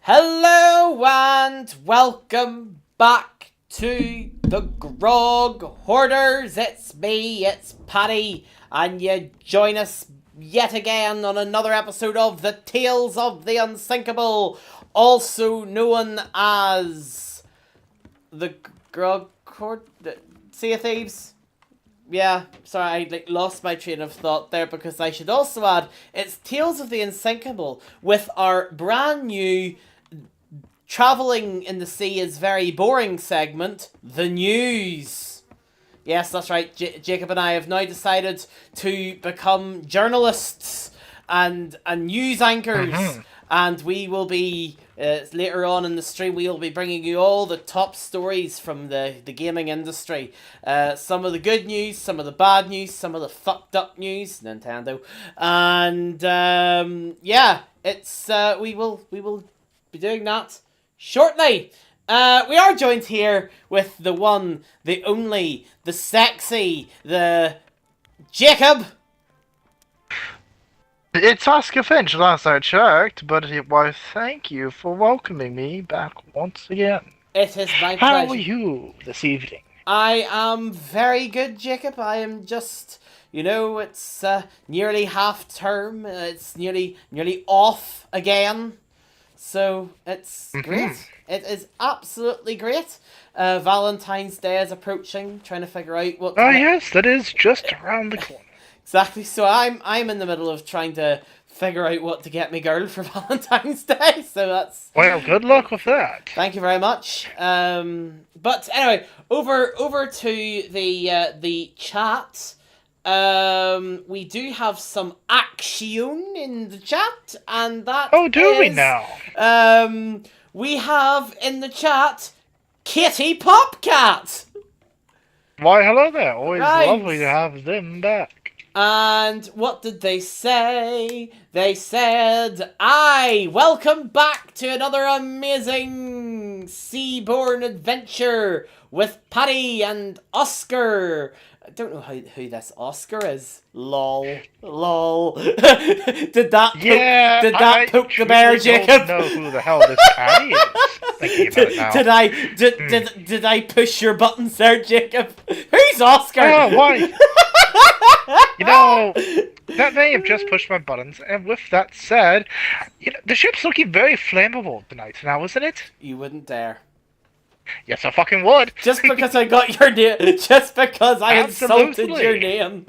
Hello and welcome back to the Grog Hoarders. It's me, it's Paddy, and you join us yet again on another episode of the Tales of the Unsinkable, also known as the Grog Hoard Sea of Thieves. Yeah, sorry, I lost my train of thought there because I should also add it's Tales of the Unsinkable with our brand new Travelling in the Sea is Very Boring segment, the news. Yes, that's right, Jacob and I have now decided to become journalists and news anchors, and we will be, later on in the stream, we will be bringing you all the top stories from the gaming industry. Some of the good news, some of the bad news, some of the fucked up news, Nintendo. And, yeah, it's, we will be doing that shortly. We are joined here with the one, the only, the sexy, the Jacob. It's Oscar Finch, last I checked, but why, thank you for welcoming me back once again. It is my How pleasure. are you this evening? I am very good, Jacob. I am just, it's nearly half term. It's nearly off again. So it's great. It is absolutely great. Valentine's Day is approaching. Trying to figure out what. Yes, that is just around the corner. Exactly. So I'm in the middle of trying to figure out what to get me girl for Valentine's Day. So that's. Well, good luck with that. Thank you very much. But anyway, over to the chat. We do have some action in the chat, and that. Oh, do we now? We have in the chat Kitty Popcat. Why, hello there. Always Right. lovely to have them back. And what did they say? They said, "Aye, welcome back to another amazing seaborne adventure with Paddy and Oscar." I don't know who this Oscar is. Lol. Did that poke the bear, Jacob? I don't know who the hell this Paddy is. Thinking about it now. Did I push your buttons there, Jacob? Who's Oscar? Oh, why? That may have just pushed my buttons, and with that said, the ship's looking very flammable tonight now, isn't it? You wouldn't dare. Yes, I fucking would. Just because I got your name, just because I insulted Absolutely. your name.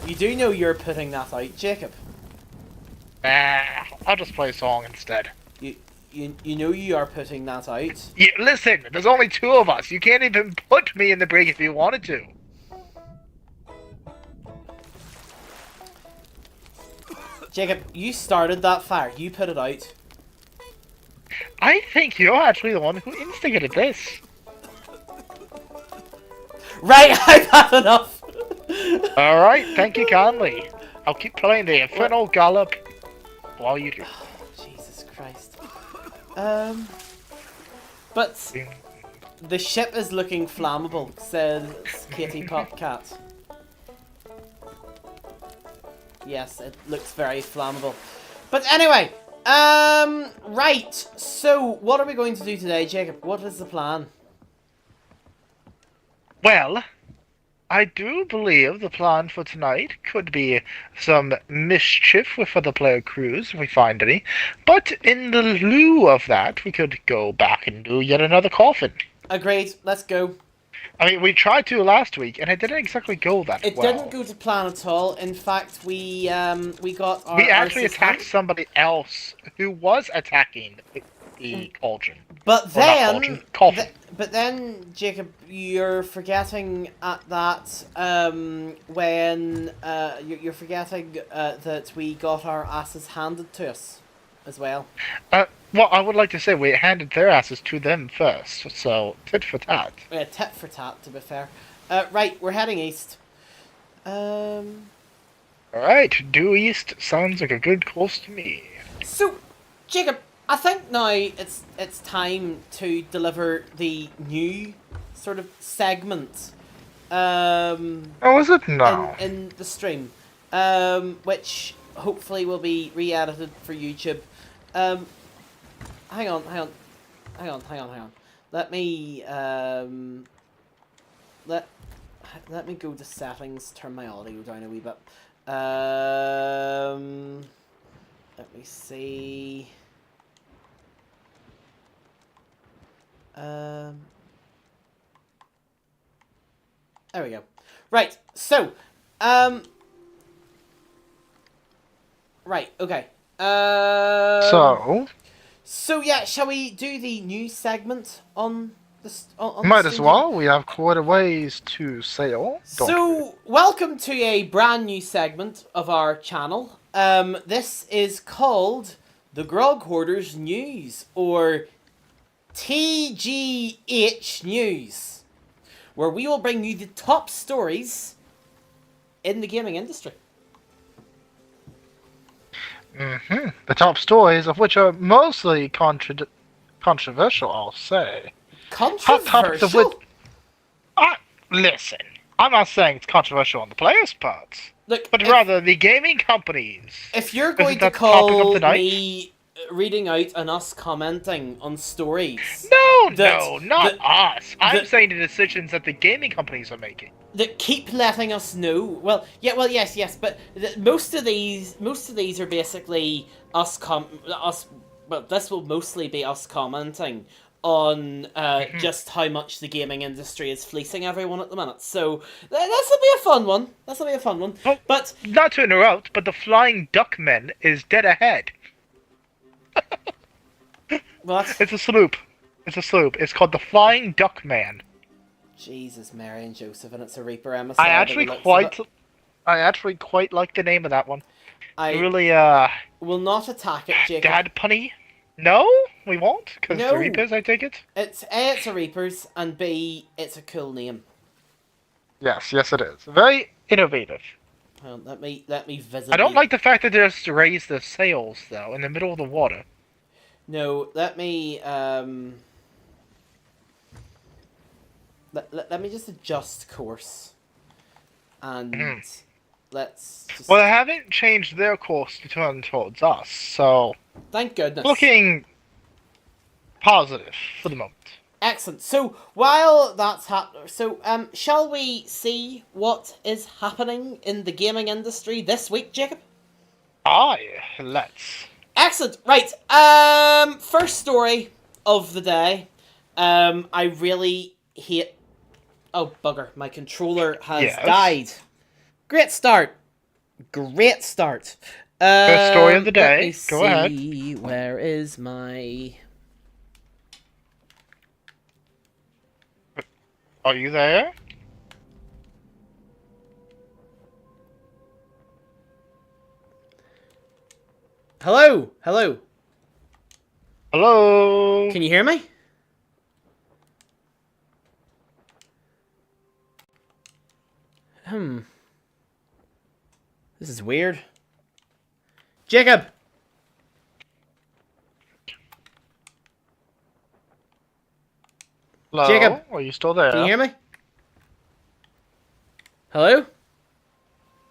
You do know you're putting that out, Jacob. I'll just play a song instead. You know you are putting that out. Yeah, listen, there's only two of us. You can't even put me in the brig if you wanted to. Jacob, you started that fire. You put it out. I think you're actually the one who instigated this. Right, I've had enough. Alright, thank you kindly. I'll keep playing the Infernal Gallop while you do. Jesus Christ. But the ship is looking flammable, says Kitty Popcat. Yes, it looks very flammable. But anyway, right. So, what are we going to do today, Jacob? What is the plan? Well, I do believe the plan for tonight could be some mischief with other player crews, if we find any. But in the lieu of that, we could go back and do yet another coffin. Agreed. Let's go. I mean, we tried to last week, and it didn't exactly go that well. It didn't go to plan at all. In fact, we got our... We actually attacked somebody else who was attacking the cauldron. But then... coffin. But then, Jacob, you're forgetting at that, when, you're forgetting, that we got our asses handed to us, as well. Well, I would like to say we handed their asses to them first, so tit for tat. Yeah, tit for tat, to be fair. Right, we're heading east. Alright, due east sounds like a good course to me. So, Jacob, I think now it's time to deliver the new sort of segment. Oh, is it now? In the stream, which hopefully will be re-edited for YouTube. Hang on. Let me let me go to settings, turn my audio down a wee bit. Let me see. There we go. Right, so, right, okay. So yeah, shall we do the news segment on this? On Might the as stream? well. We have quite a ways to sail. Don't we? So, welcome to a brand new segment of our channel. This is called the Grog Hoarders News, or TGH News, where we will bring you the top stories in the gaming industry. The top stories of which are mostly controversial, I'll say. Hot topics of which... Controversial? Listen, I'm not saying it's controversial on the players' parts, Look, but rather the gaming companies. if you're going Isn't to that the topic of call the night? me reading out and us commenting on stories No, not us. I'm that- saying the decisions that the gaming companies are making. that keep letting us know, yes, but most of these are basically us well, this will mostly be us commenting on just how much the gaming industry is fleecing everyone at the minute. So this will be a fun one. Well, But not to interrupt, but the Flying Duckman is dead ahead. what? It's a sloop. It's called the Flying Duckman. Jesus, Mary and Joseph, and it's a Reaper emissary. I actually quite like the name of that one. I Really, will not attack it, Jacob. dad punny. No, we won't, because No. the Reapers, I take it. It's A, it's a Reapers, and B, it's a cool name. Yes, it is. Very innovative. Let me visit. I don't like the fact that they just raise the sails, though, in the middle of the water. No, let me let me just adjust course, and let's just... Well, they haven't changed their course to turn towards us, so... Thank goodness. Looking positive for the moment. Excellent. So while that's happening, shall we see what is happening in the gaming industry this week, Jacob? Aye, let's. Excellent. Right. First story of the day. I really hate... Oh, bugger. My controller has died. Great start. First story of the day. Go ahead. Where is my... Are you there? Hello. Hello? Can you hear me? This is weird. Jacob! Hello? Jacob. Are you still there? Can you hear me? Hello?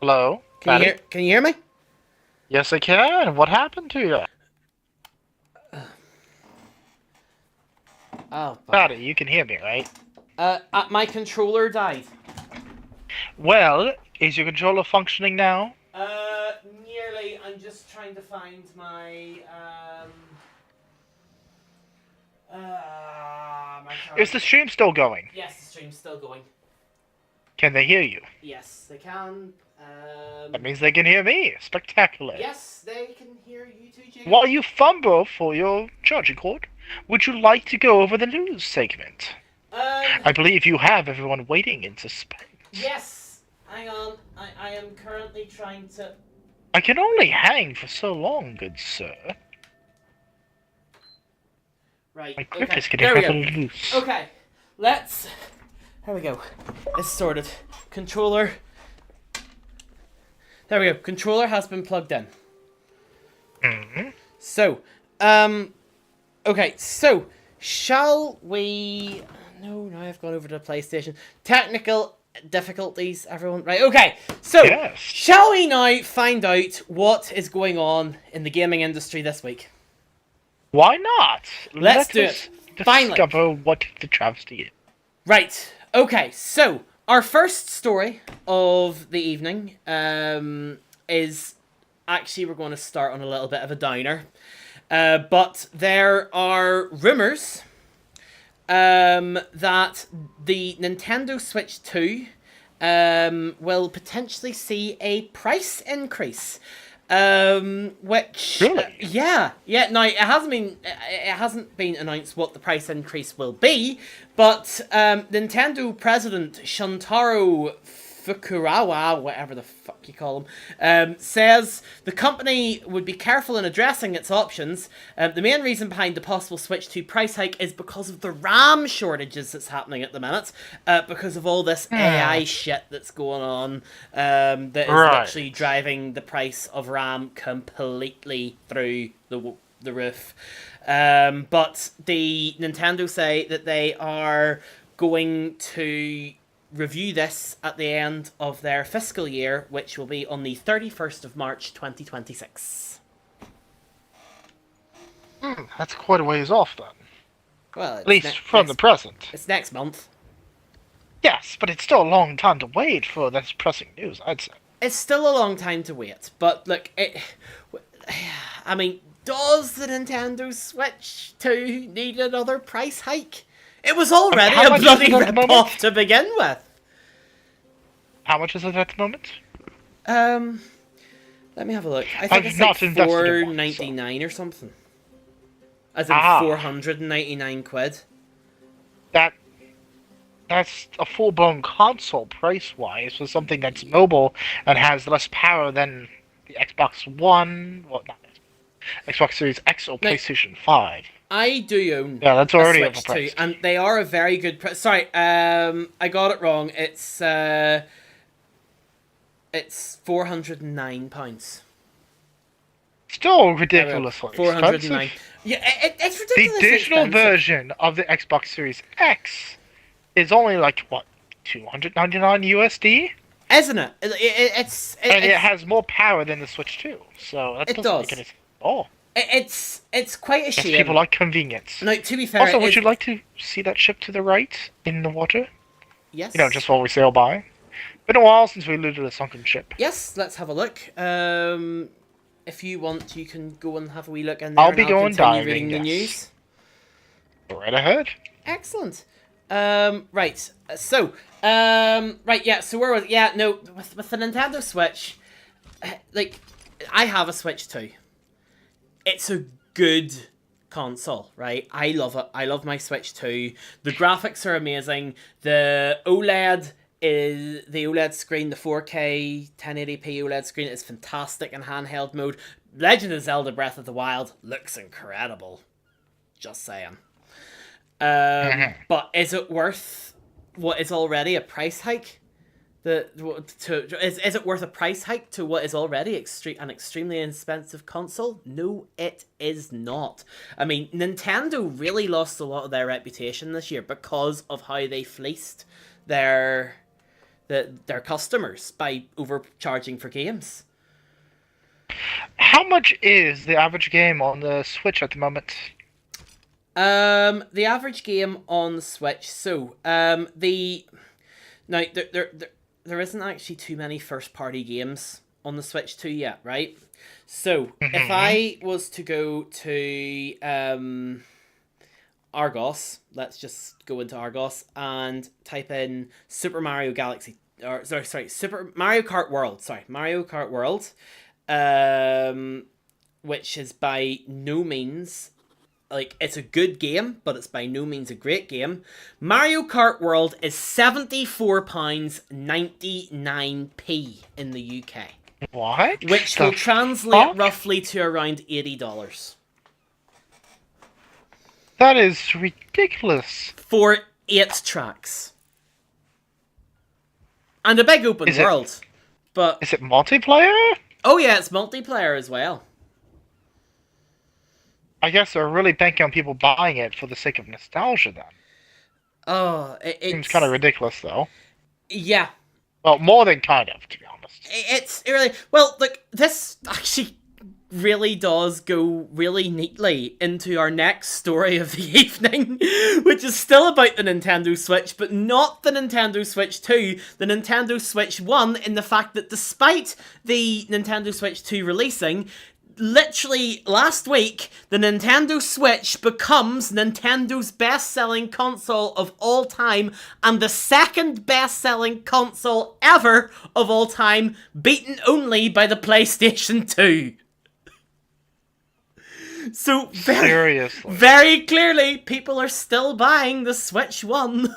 Hello? Can you hear me? Yes, I can. What happened to you? Oh, Patty, you can hear me, right? my controller died. Well, is your controller functioning now? Nearly. I'm just trying to find my, Is the stream still going? Yes, the stream's still going. Can they hear you? Yes, they can. That means they can hear me. Spectacular. Yes, they can hear you too, Jacob. While you fumble for your charging cord, would you like to go over the news segment? I believe you have everyone waiting in suspense. Yes. Hang on. I am currently trying to... I can only hang for so long, good sir. Right. My grip is There getting we rather go. loose. Okay. Let's... There we go. It's sorted. Controller... There we go. Controller has been plugged in. So, okay, so, shall we... No, now I've gone over to the PlayStation. Technical difficulties, everyone? Right, okay. So, Yes. shall we now find out what is going on in the gaming industry this week? Why not? Let's Let do us it. Finally. discover what the travesty is. Right, okay. So, our first story of the evening is... Actually, we're going to start on a little bit of a downer. But there are rumours that the Nintendo Switch 2 will potentially see a price increase. Which Really? yeah. Now it hasn't been announced what the price increase will be, but Nintendo president Shantaro Fukuroka, whatever the fuck you call him, says the company would be careful in addressing its options. The main reason behind the possible Switch 2 price hike is because of the RAM shortages that's happening at the minute, because of all this AI shit that's going on, that is literally driving the price of RAM completely through the roof. But the Nintendo say that they are going to review this at the end of their fiscal year, which will be on the 31st of March 2026. That's quite a ways off then. Well, At least from the present. It's next month. Yes, but it's still a long time to wait for this pressing news, I'd say. It's still a long time to wait, but look, I mean, does the Nintendo Switch 2 need another price hike? It was already a bloody rip-off to begin with. How much is it at the moment? Let me have a look. I think it's like $4.99 or something. As in 499 quid. That's a full-blown console price-wise for something that's mobile and has less power than the Xbox One, well, not Xbox Series X or PlayStation 5. I do own that's already a Switch overpriced. 2, and they are a very good price. Sorry, I got it wrong. It's £409. Still ridiculously $409. Yeah, it's ridiculous. The digital version of the Xbox Series X is only like what, $299 USD? Isn't it? It's it has more power than the Switch 2, so that doesn't make any sense at all. It's quite a shame. People like convenience. Now, to be fair, also, would you like to see that ship to the right in the water? Yes. Just while we sail by. Been a while since we looted a sunken ship. Yes, let's have a look. If you want, you can go and have a wee look in there. I'll be going diving. Reading the news. Go right ahead. Excellent. Right. So, right. Yeah. So where was? Yeah. No. With the Nintendo Switch, like, I have a Switch 2. It's a good console, right? I love it. I love my Switch 2. The graphics are amazing. The OLED screen, the 4K 1080p OLED screen is fantastic in handheld mode. Legend of Zelda Breath of the Wild looks incredible. Just saying. But is it worth what is already a price hike? Is it worth a price hike to what is already an extremely expensive console? No, it is not. I mean, Nintendo really lost a lot of their reputation this year because of how they fleeced their customers by overcharging for games. How much is the average game on the Switch at the moment? The average game on the Switch. So, there isn't actually too many first-party games on the Switch 2 yet, right? So, if I was to go to Argos, let's just go into Argos and type in Super Mario Kart World, which is by no means, like, it's a good game, but it's by no means a great game. Mario Kart World is £74.99 in the UK. What? Which will translate roughly to around $80. That is ridiculous. For 8 tracks. And a big open world. But is it multiplayer? Oh yeah, it's multiplayer as well. I guess they're really banking on people buying it for the sake of nostalgia then. Oh, Seems kind of ridiculous though. Yeah, Well, more than kind of, to be honest. it's really well. Like this actually really does go really neatly into our next story of the evening, which is still about the Nintendo Switch, but not the Nintendo Switch 2, the Nintendo Switch 1, in the fact that despite the Nintendo Switch 2 releasing, literally last week, the Nintendo Switch becomes Nintendo's best-selling console of all time and the second best-selling console ever of all time, beaten only by the PlayStation 2. So Seriously. very clearly, people are still buying the Switch 1.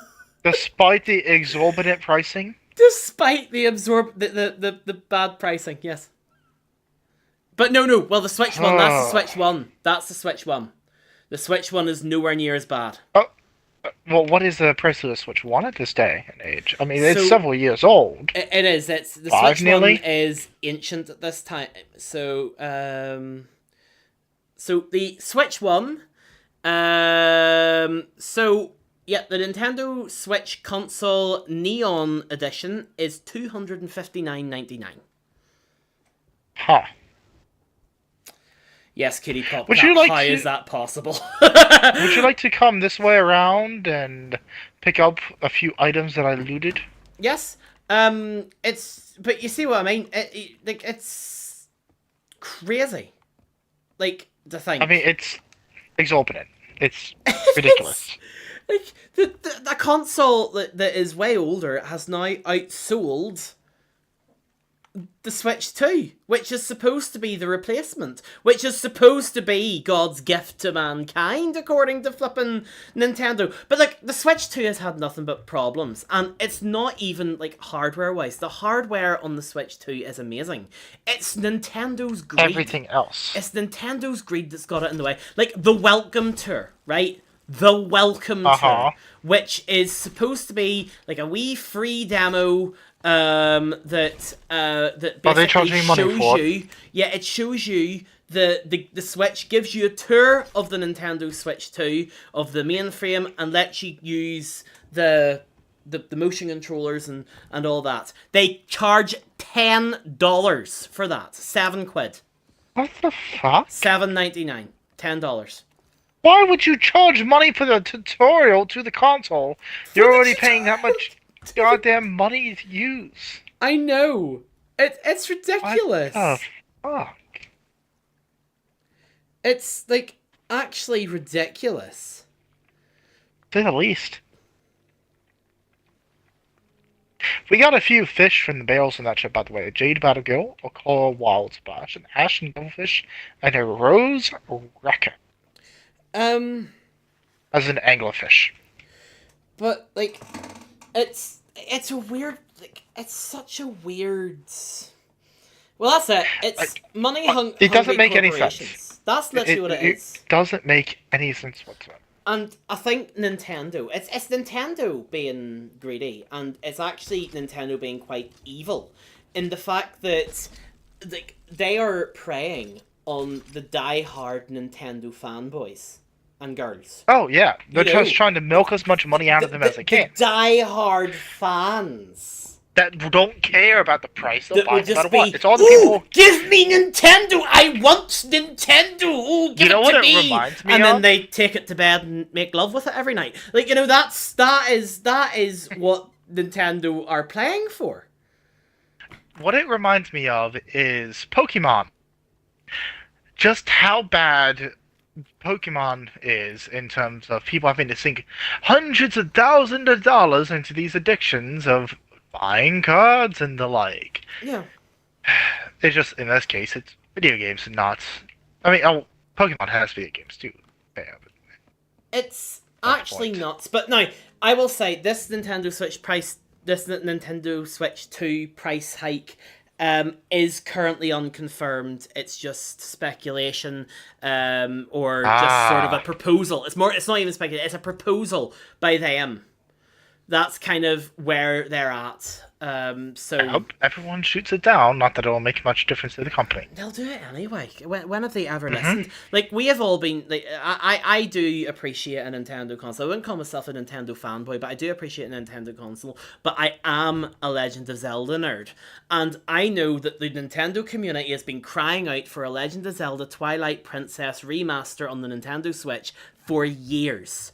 Despite the exorbitant pricing? Despite the bad pricing, yes. But no, well the Switch 1, that's the Switch 1. That's the Switch 1. The Switch 1 is nowhere near as bad. Oh, well, what is the price of the Switch 1 at this day and age? I mean, it's So, several years old. It is. It's the Five Switch nearly? 1 is ancient at this time. So the Switch 1 yeah, the Nintendo Switch console Neon edition is $259.99. Huh. Yes, Kitty Pop. Would you like how to- is that possible? Would you like to come this way around and pick up a few items that I looted? Yes. But you see what I mean? It's crazy. Like, to think. I mean, it's exorbitant. It's ridiculous. Like, the console that is way older has now outsold the Switch 2, which is supposed to be the replacement, which is supposed to be God's gift to mankind, according to flippin' Nintendo. But, like, the Switch 2 has had nothing but problems, and it's not even, like, hardware-wise. The hardware on the Switch 2 is amazing. It's Nintendo's greed. Everything else. It's Nintendo's greed that's got it in the way. Like, the Welcome Tour, right? The Welcome Tour, which is supposed to be, like, a wee free demo that basically they charging money shows for it? you, yeah, it shows you the Switch, gives you a tour of the Nintendo Switch 2 of the mainframe and lets you use the motion controllers and all that. They charge $10 for that. £7. What the fuck? $7.99. $10. Why would you charge money for the tutorial to the console? You're already paying that much goddamn money to use. I know. It's ridiculous. What the fuck? It's, like, actually ridiculous. To say the least. We got a few fish from the bales in that ship, by the way. A jade battlegill, a coral wild splash, an ashen goldfish, and a rose wrecker. As an anglerfish. But, like, it's a weird, like, it's such a weird... Well, that's it. It's It doesn't make any sense. That's literally what it is. It doesn't make any sense whatsoever. And I think Nintendo, it's Nintendo being greedy, and it's actually Nintendo being quite evil in the fact that, like, they are preying on the die-hard Nintendo fanboys and girls. Oh, yeah. They're just trying to milk as much money out of them as they can. The die-hard fans. That don't care about the price. They'll buy no matter what. It's all the "Ooh, people... give me Nintendo! I want Nintendo! Ooh, give You know it what to it me!" reminds me And of? then they take it to bed and make love with it every night. Like, you know, that is what Nintendo are playing for. What it reminds me of is Pokemon. Just how bad Pokemon is in terms of people having to sink hundreds of thousands of dollars into these addictions of buying cards and the like. Yeah. It's just, in this case, it's video games and not... I mean, Pokemon has video games too. Yeah, but It's actually nuts. But now, I will say, this Nintendo Switch 2 price hike is currently unconfirmed. It's just speculation, or just sort of a proposal. It's not even speculation, it's a proposal by them. That's kind of where they're at. I hope everyone shoots it down. Not that it will make much difference to the company. They'll do it anyway. When have they ever Mm-hmm. listened? Like, we have all been like, I do appreciate a Nintendo console. I wouldn't call myself a Nintendo fanboy, but I do appreciate a Nintendo console. But I am a Legend of Zelda nerd, and I know that the Nintendo community has been crying out for a Legend of Zelda Twilight Princess remaster on the Nintendo Switch for years.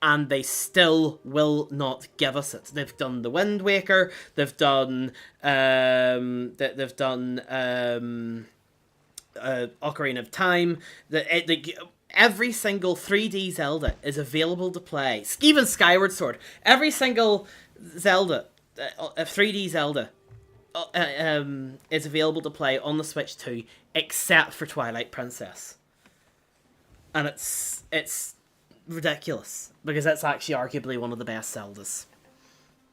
And they still will not give us it. They've done the Wind Waker. They've done they've done Ocarina of Time. Every single 3D Zelda is available to play. Even Skyward Sword. Every single Zelda, 3D Zelda, is available to play on the Switch too, except for Twilight Princess. And it's ridiculous because that's actually arguably one of the best Zeldas.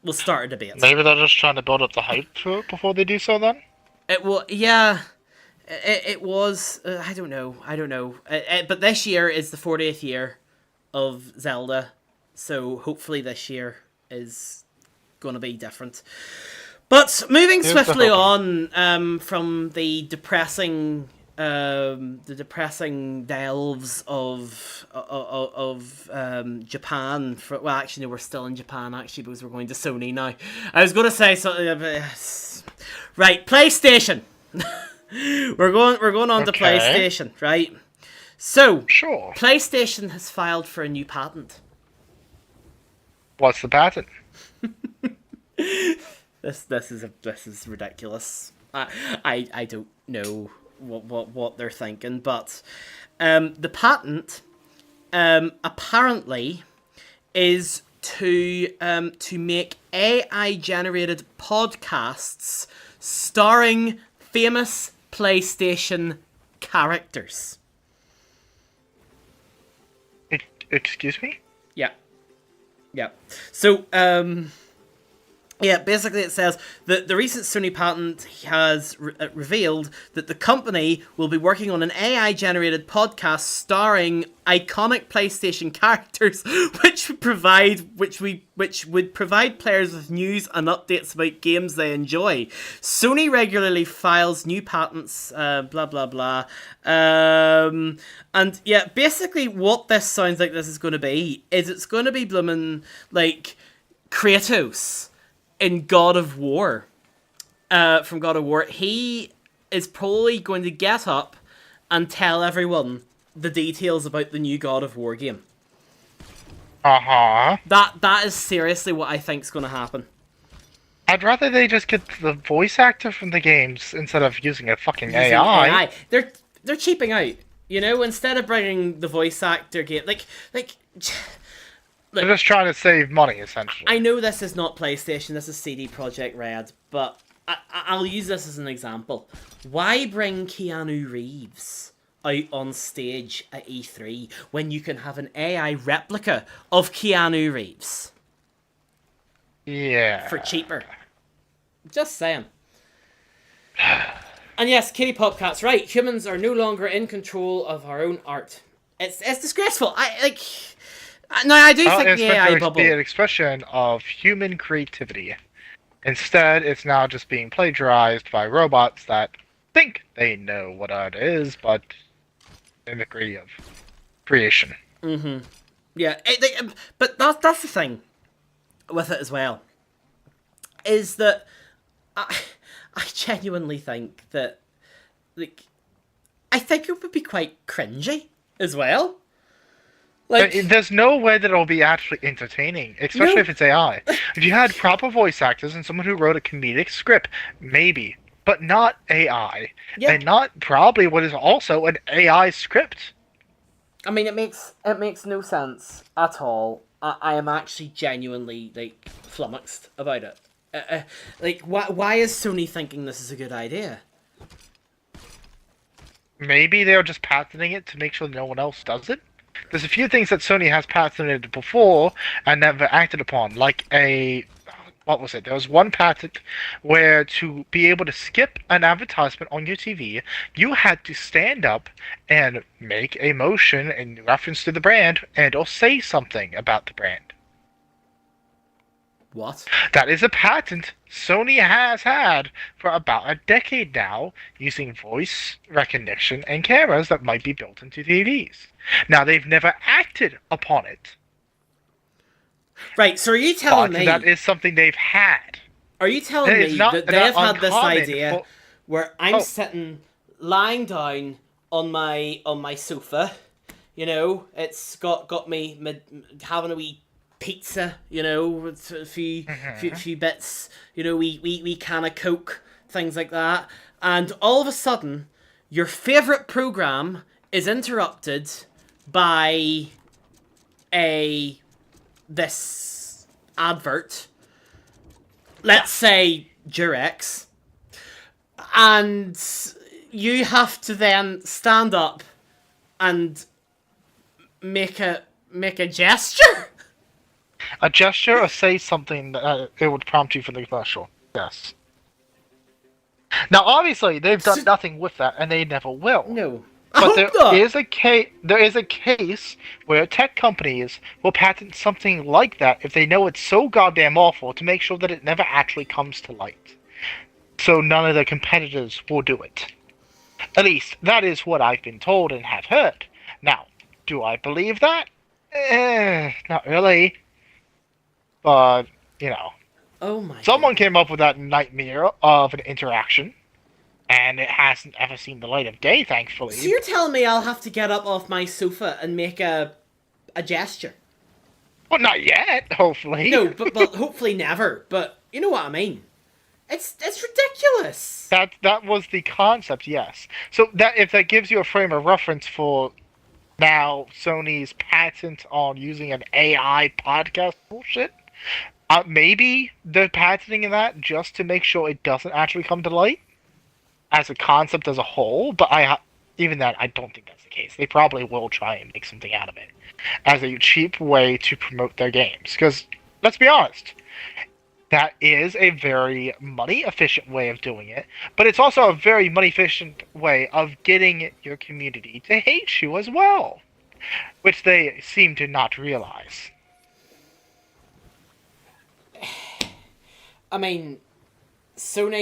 We'll start a debate. Maybe they're just trying to build up the hype for it before they do so. Then It was, yeah. It was. I don't know. But this year is the 40th year of Zelda, so hopefully this year is going to be different. But moving swiftly on from the depressing delves of Japan. Well, actually, no, we're still in Japan. Actually, because we're going to Sony now. I was going to say something. Right, PlayStation. we're going on to PlayStation, right? So, sure. PlayStation has filed for a new patent. What's the patent? This is ridiculous. I don't know what they're thinking, but the patent apparently is to make AI generated podcasts starring famous PlayStation characters. Excuse me? Yeah. So yeah, basically it says that the recent Sony patent has revealed that the company will be working on an AI-generated podcast starring iconic PlayStation characters, which would provide players with news and updates about games they enjoy. Sony regularly files new patents, blah blah blah, and yeah, basically what this sounds like this is going to be is it's going to be blooming like Kratos in God of War, from God of War. He is probably going to get up and tell everyone the details about the new God of War game. Uh-huh. That is seriously what I think is going to happen. I'd rather they just get the voice actor from the games instead of using a fucking AI. They're cheaping out. You know, instead of bringing the voice actor game, like. They're just trying to save money, essentially. I know this is not PlayStation, this is CD Projekt Red, but I'll use this as an example. Why bring Keanu Reeves out on stage at E3 when you can have an AI replica of Keanu Reeves? Yeah. For cheaper. Just saying. And yes, Kitty Popcat's right. Humans are no longer in control of our own art. It's disgraceful. No, I do think the AI bubble... be an expression of human creativity. Instead, it's now just being plagiarized by robots that think they know what art is, but mimicry of creation. Mm-hmm. Yeah, but that's the thing with it as well. Is that I genuinely think that, like, I think it would be quite cringy as well. Like, there's no way that it'll be actually entertaining, especially if it's AI. If you had proper voice actors and someone who wrote a comedic script, maybe, but not AI, and not probably what is also an AI script. I mean, it makes no sense at all. I am actually genuinely like flummoxed about it. Like, why is Sony thinking this is a good idea? Maybe they're just patenting it to make sure no one else does it. There's a few things that Sony has patented before and never acted upon, like what was it? There was one patent where to be able to skip an advertisement on your TV, you had to stand up and make a motion in reference to the brand and or say something about the brand. What? That is a patent Sony has had for about a decade now, using voice recognition and cameras that might be built into TVs. Now, they've never acted upon it, Right, so but that is something they've had. are you telling It is me that not they've had this uncommon idea for. where I'm Oh, sitting lying down on my sofa, you know, it's got me having a wee pizza, you know, with a few bits, you know, we can of Coke, things like that, and all of a sudden, your favorite program is interrupted by a this advert. Let's say Durex, and you have to then stand up and make a gesture. a gesture or say something that it would prompt you for the commercial. Yes. Now, obviously, they've done So, nothing with that, and they never will. no, I But hope not. there is a case where tech companies will patent something like that if they know it's so goddamn awful to make sure that it never actually comes to light. So none of their competitors will do it. At least that is what I've been told and have heard. Now, do I believe that? Not really. But, you know, Oh my someone goodness. came up with that nightmare of an interaction, and it hasn't ever seen the light of day, So thankfully. you're telling me I'll have to get up off my sofa and make a gesture? Well, not yet, hopefully. No, but hopefully never. But you know what I mean. It's ridiculous. That was the concept, yes. So that if that gives you a frame of reference for now Sony's patent on using an AI podcast bullshit, maybe they're patenting that just to make sure it doesn't actually come to light as a concept as a whole. But even that, I don't think that's the case. They probably will try and make something out of it as a cheap way to promote their games. Because let's be honest, that is a very money efficient way of doing it, but it's also a very money efficient way of getting your community to hate you as well, which they seem to not realize. I mean,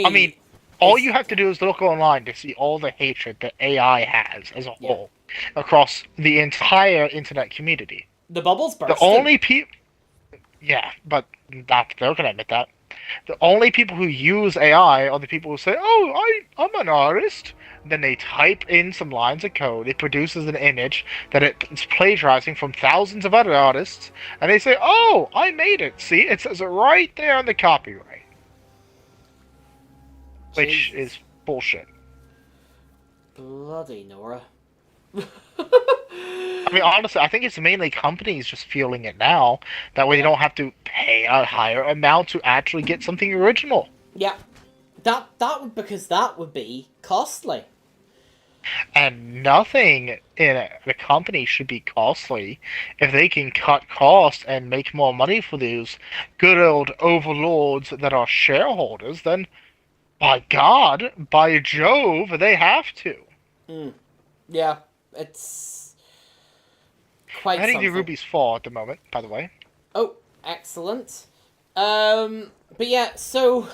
I mean, Sony all is you have to do is look online to see all the hatred that AI has as a yeah. whole across the entire internet community. The bubble's The bursting. only people, yeah, but not they're gonna admit that. The only people who use AI are the people who say, "Oh, I'm an artist." Then they type in some lines of code. It produces an image that it's plagiarizing from thousands of other artists, and they say, "Oh, I made it. See, it says it right there on the copyright," which Jesus. is bullshit. Bloody Nora. I mean, honestly, I think it's mainly companies just feeling it now. That way, they Yeah. don't have to pay a higher amount to actually get something original. Yeah. That would because that would be costly. And nothing in a company should be costly. If they can cut costs and make more money for these good old overlords that are shareholders, then by God, by Jove, they have to. Yeah, it's quite Heading to something. Ruby's Fall at the moment, by the way. Oh, excellent. But yeah, so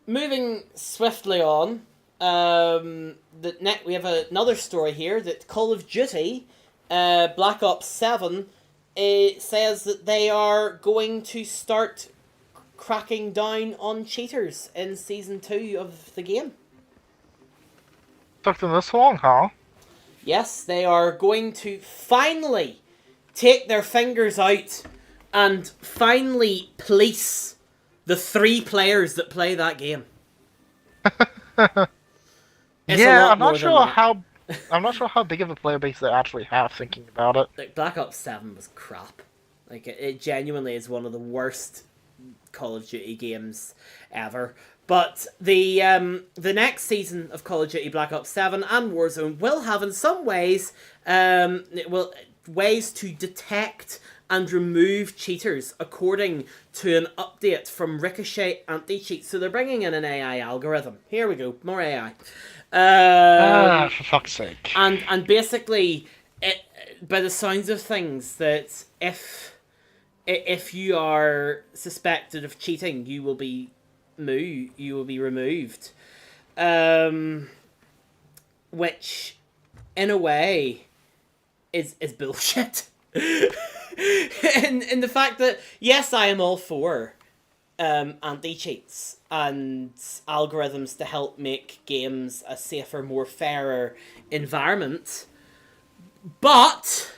moving swiftly on, we have another story here that Call of Duty, Black Ops 7, it says that they are going to start cracking down on cheaters in season 2 of the game. Took them this long, huh? Yes, they are going to finally take their fingers out and finally police the 3 players that play that game. It's a Yeah, lot more than that. I'm not sure how big of a player base they actually have thinking about it. Like Black Ops 7 was crap. Like it genuinely is one of the worst Call of Duty games ever. But the next season of Call of Duty Black Ops 7 and Warzone will have in some ways ways to detect and remove cheaters according to an update from Ricochet Anti-Cheat. So they're bringing in an AI algorithm. Here we go, more AI. For fuck's sake. And basically, it, by the sounds of things, that if you are suspected of cheating, you will be removed. Um, which, in a way, is bullshit. in the fact that yes, I am all for anti cheats and algorithms to help make games a safer, more fairer environment, but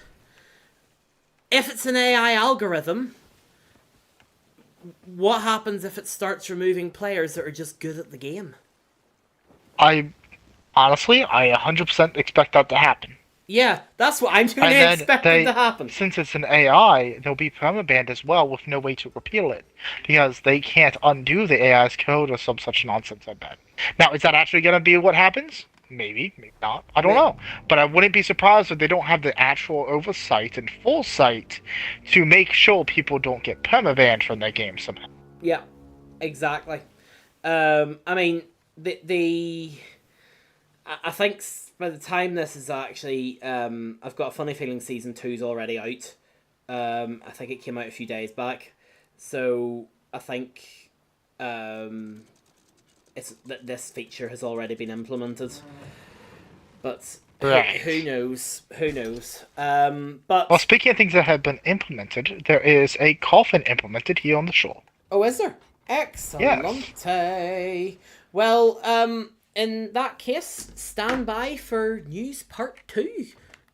if it's an AI algorithm, what happens if it starts removing players that are just good at the game? I honestly, I 100% expect that to happen. Yeah, that's what I'm going And to then expect to they, happen. since it's an AI, they'll be permabanned as well with no way to repeal it. Because they can't undo the AI's code or some such nonsense, I bet. Now, is that actually going to be what happens? Maybe, maybe not. I don't know. But I wouldn't be surprised if they don't have the actual oversight and foresight to make sure people don't get permabanned from their game somehow. Yeah, exactly. I mean, the I think by the time this is actually, I've got a funny feeling season two's already out. I think it came out a few days back, so I think it's that this feature has already been implemented. But Right. who knows? Who knows? Well, But speaking of things that have been implemented, there is a coffin implemented here on the shore. oh, is there? Yes. Excellent. Well, in that case, stand by for news part 2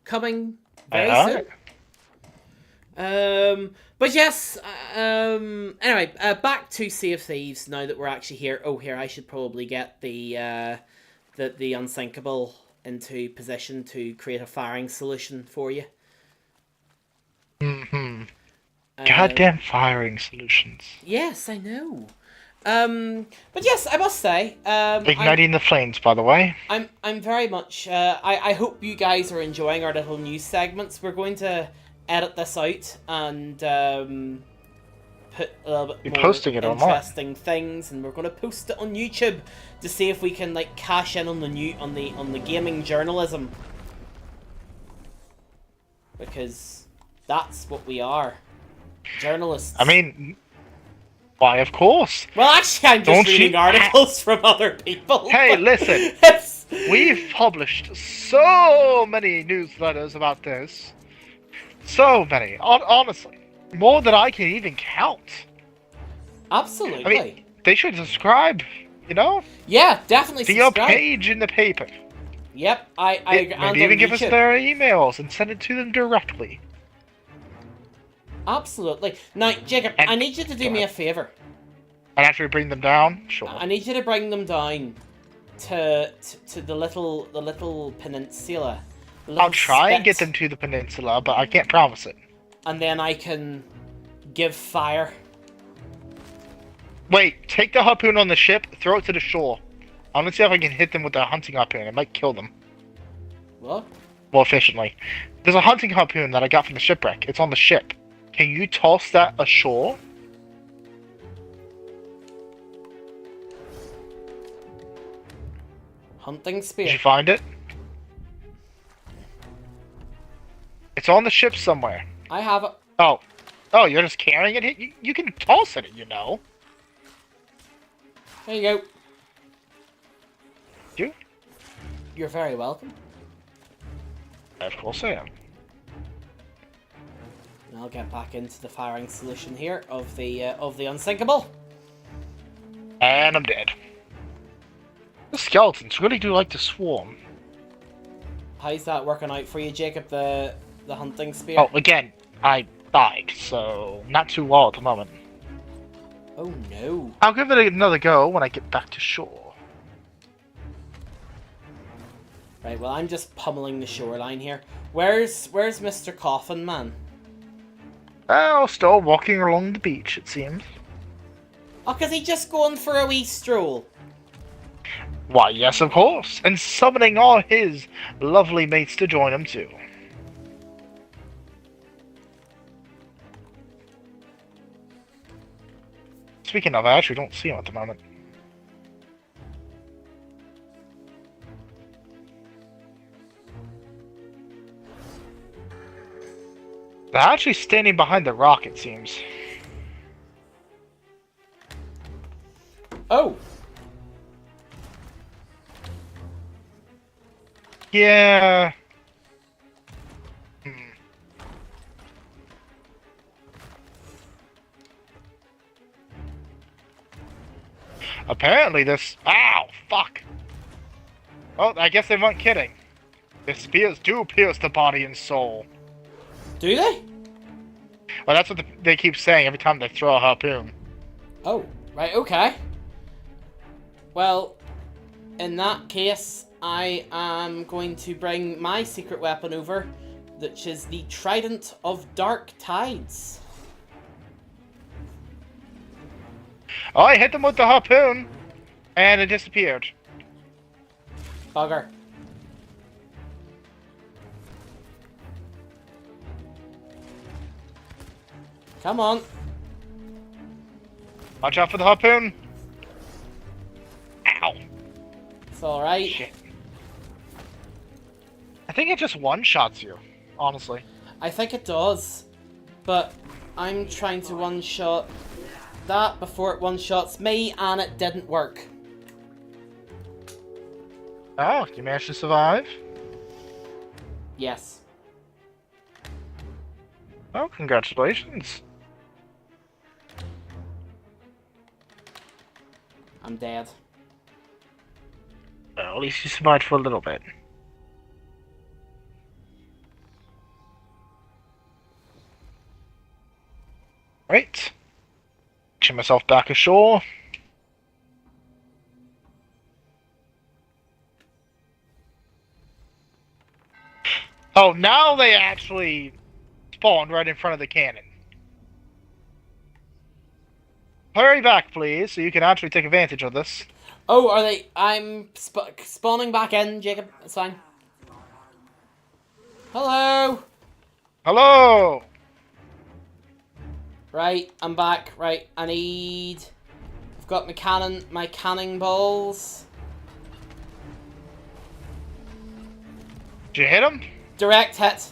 coming very Alright. soon. But yes, anyway, back to Sea of Thieves now that we're actually here. Oh, here, I should probably get the Unsinkable into position to create a firing solution for you. Mm-hmm. Uh, Goddamn firing solutions. yes, I know. But yes, I must say, Igniting the flames, by the way. I'm very much. I hope you guys are enjoying our little news segments. We're going to edit this out and put a little bit Be more posting it online. interesting things, and we're going to post it on YouTube to see if we can like cash in on the gaming journalism, because that's what we are, journalists. I mean, why, of course. well, actually, I'm just Don't reading you- articles from other people. Hey, but listen. it's- We've published so many newsletters about this. So many. Honestly. More than I can even count. Absolutely. I mean, they should subscribe, you know? Yeah, definitely To your subscribe. page in the paper. Yep, I and Maybe even on give us YouTube. their emails and send it to them directly. Absolutely. Now, Jacob, And- I need you to do go me a ahead. favor. And actually bring them down? Sure. I need you to bring them down to the little peninsula. the I'll little try and get spit, them to the peninsula, but I can't promise it. and then I can give fire. Wait, take the harpoon on the ship, throw it to the shore. I want to see if I can hit them with the hunting harpoon. It might kill them What? more efficiently. There's a hunting harpoon that I got from the shipwreck. It's on the ship. Can you toss that ashore? Hunting Did spear. you find it? It's on the ship somewhere. I have it. Oh. Oh, you're just carrying it? You can toss it, you know. There you go. You? You're very welcome. Of course I am. And I'll get back into the firing solution here of the Unsinkable. And I'm dead. The skeletons really do like to swarm. How's that working out for you, Jacob? The hunting spear. Oh, again, I died, so not too well at the moment. Oh no. I'll give it another go when I get back to shore. Right, well, I'm just pummeling the shoreline here. Where's Mr. Coffin Man? Oh, still walking along the beach, it seems. Oh, cause he just going for a wee stroll. Why, yes, of course, and summoning all his lovely mates to join him too. Speaking of, I actually don't see him at the moment. They're actually standing behind the rock, it seems. Oh! Yeah. Apparently this... Ow! Fuck! Oh, I guess they weren't kidding. The spears do pierce the body and soul. Do they? Well, that's what they keep saying every time they throw a harpoon. Oh, right, okay. Well, in that case, I am going to bring my secret weapon over, which is the Trident of Dark Tides. Oh, I hit them with the harpoon, and it disappeared. Bugger. Come on. Watch out for the harpoon. Ow. It's alright. Shit. I think it just one-shots you, honestly. I think it does, but I'm trying to one-shot that before it one-shots me, and it didn't work. Oh, you managed to survive? Yes. Oh, congratulations. I'm dead. Well, at least you survived for a little bit. Right. Get myself back ashore. Oh, now they actually spawned right in front of the cannon. Hurry back, please, so you can actually take advantage of this. Oh, are they? I'm spawning back in, Jacob. It's fine. Hello. Hello! Right, I'm back. Right, I need... I've got my canning balls. Did you hit him? Direct hit.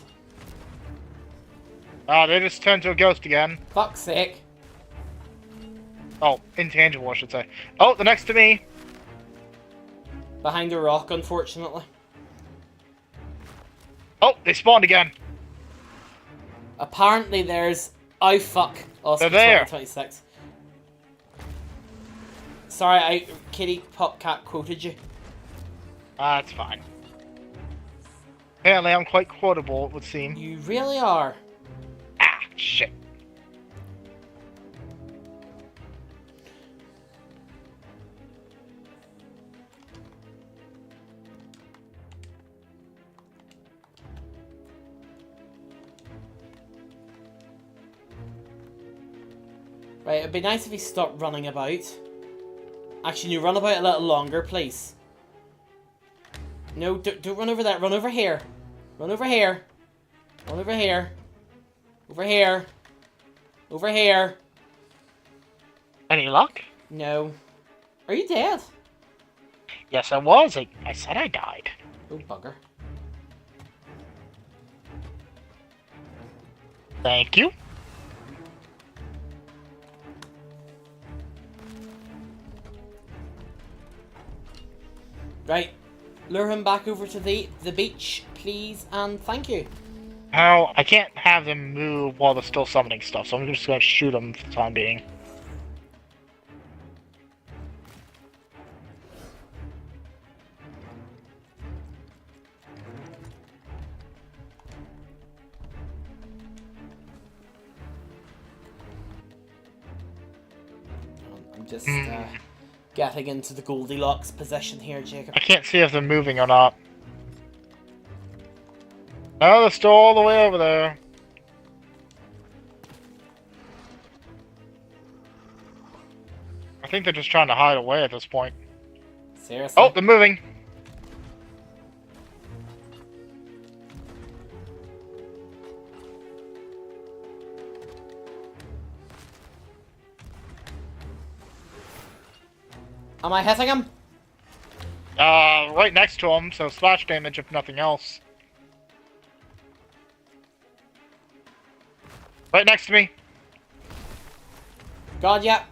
Oh, they just turned to a ghost again. Fuck's sake. Oh, intangible, I should say. Oh, the next to me. Behind a rock, unfortunately. Oh, they spawned again. Apparently there's... Oh, fuck. Oscar They're there. 2026. Sorry, Kitty Popcat quoted you. That's fine. Apparently I'm quite quotable, it would seem. You really are. Ah, shit. Right, it'd be nice if he stopped running about. Actually, you run about a little longer, please. No, don't run over that. Run over here. Run over here. Run over here. Over here. Over here. Any luck? No. Are you dead? Yes, I was. I said I died. Oh, bugger. Thank you. Right. Lure him back over to the beach, please, and thank you. Oh, I can't have them move while they're still summoning stuff, so I'm just gonna shoot them for the time being. I'm just getting into the Goldilocks position here, Jacob. I can't see if they're moving or not. No, they're still all the way over there. I think they're just trying to hide away at this point. Seriously? Oh, they're moving. Am I hitting him? Right next to him, so splash damage if nothing else. Right next to me. God, yeah.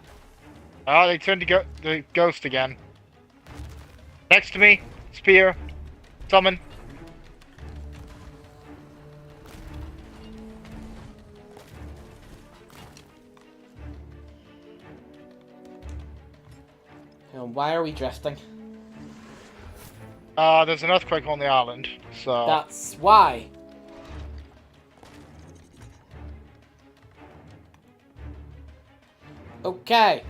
Oh, they turned to the ghost again. Next to me. Spear. Summon. And why are we drifting? There's an earthquake on the island, so... That's why. Okay.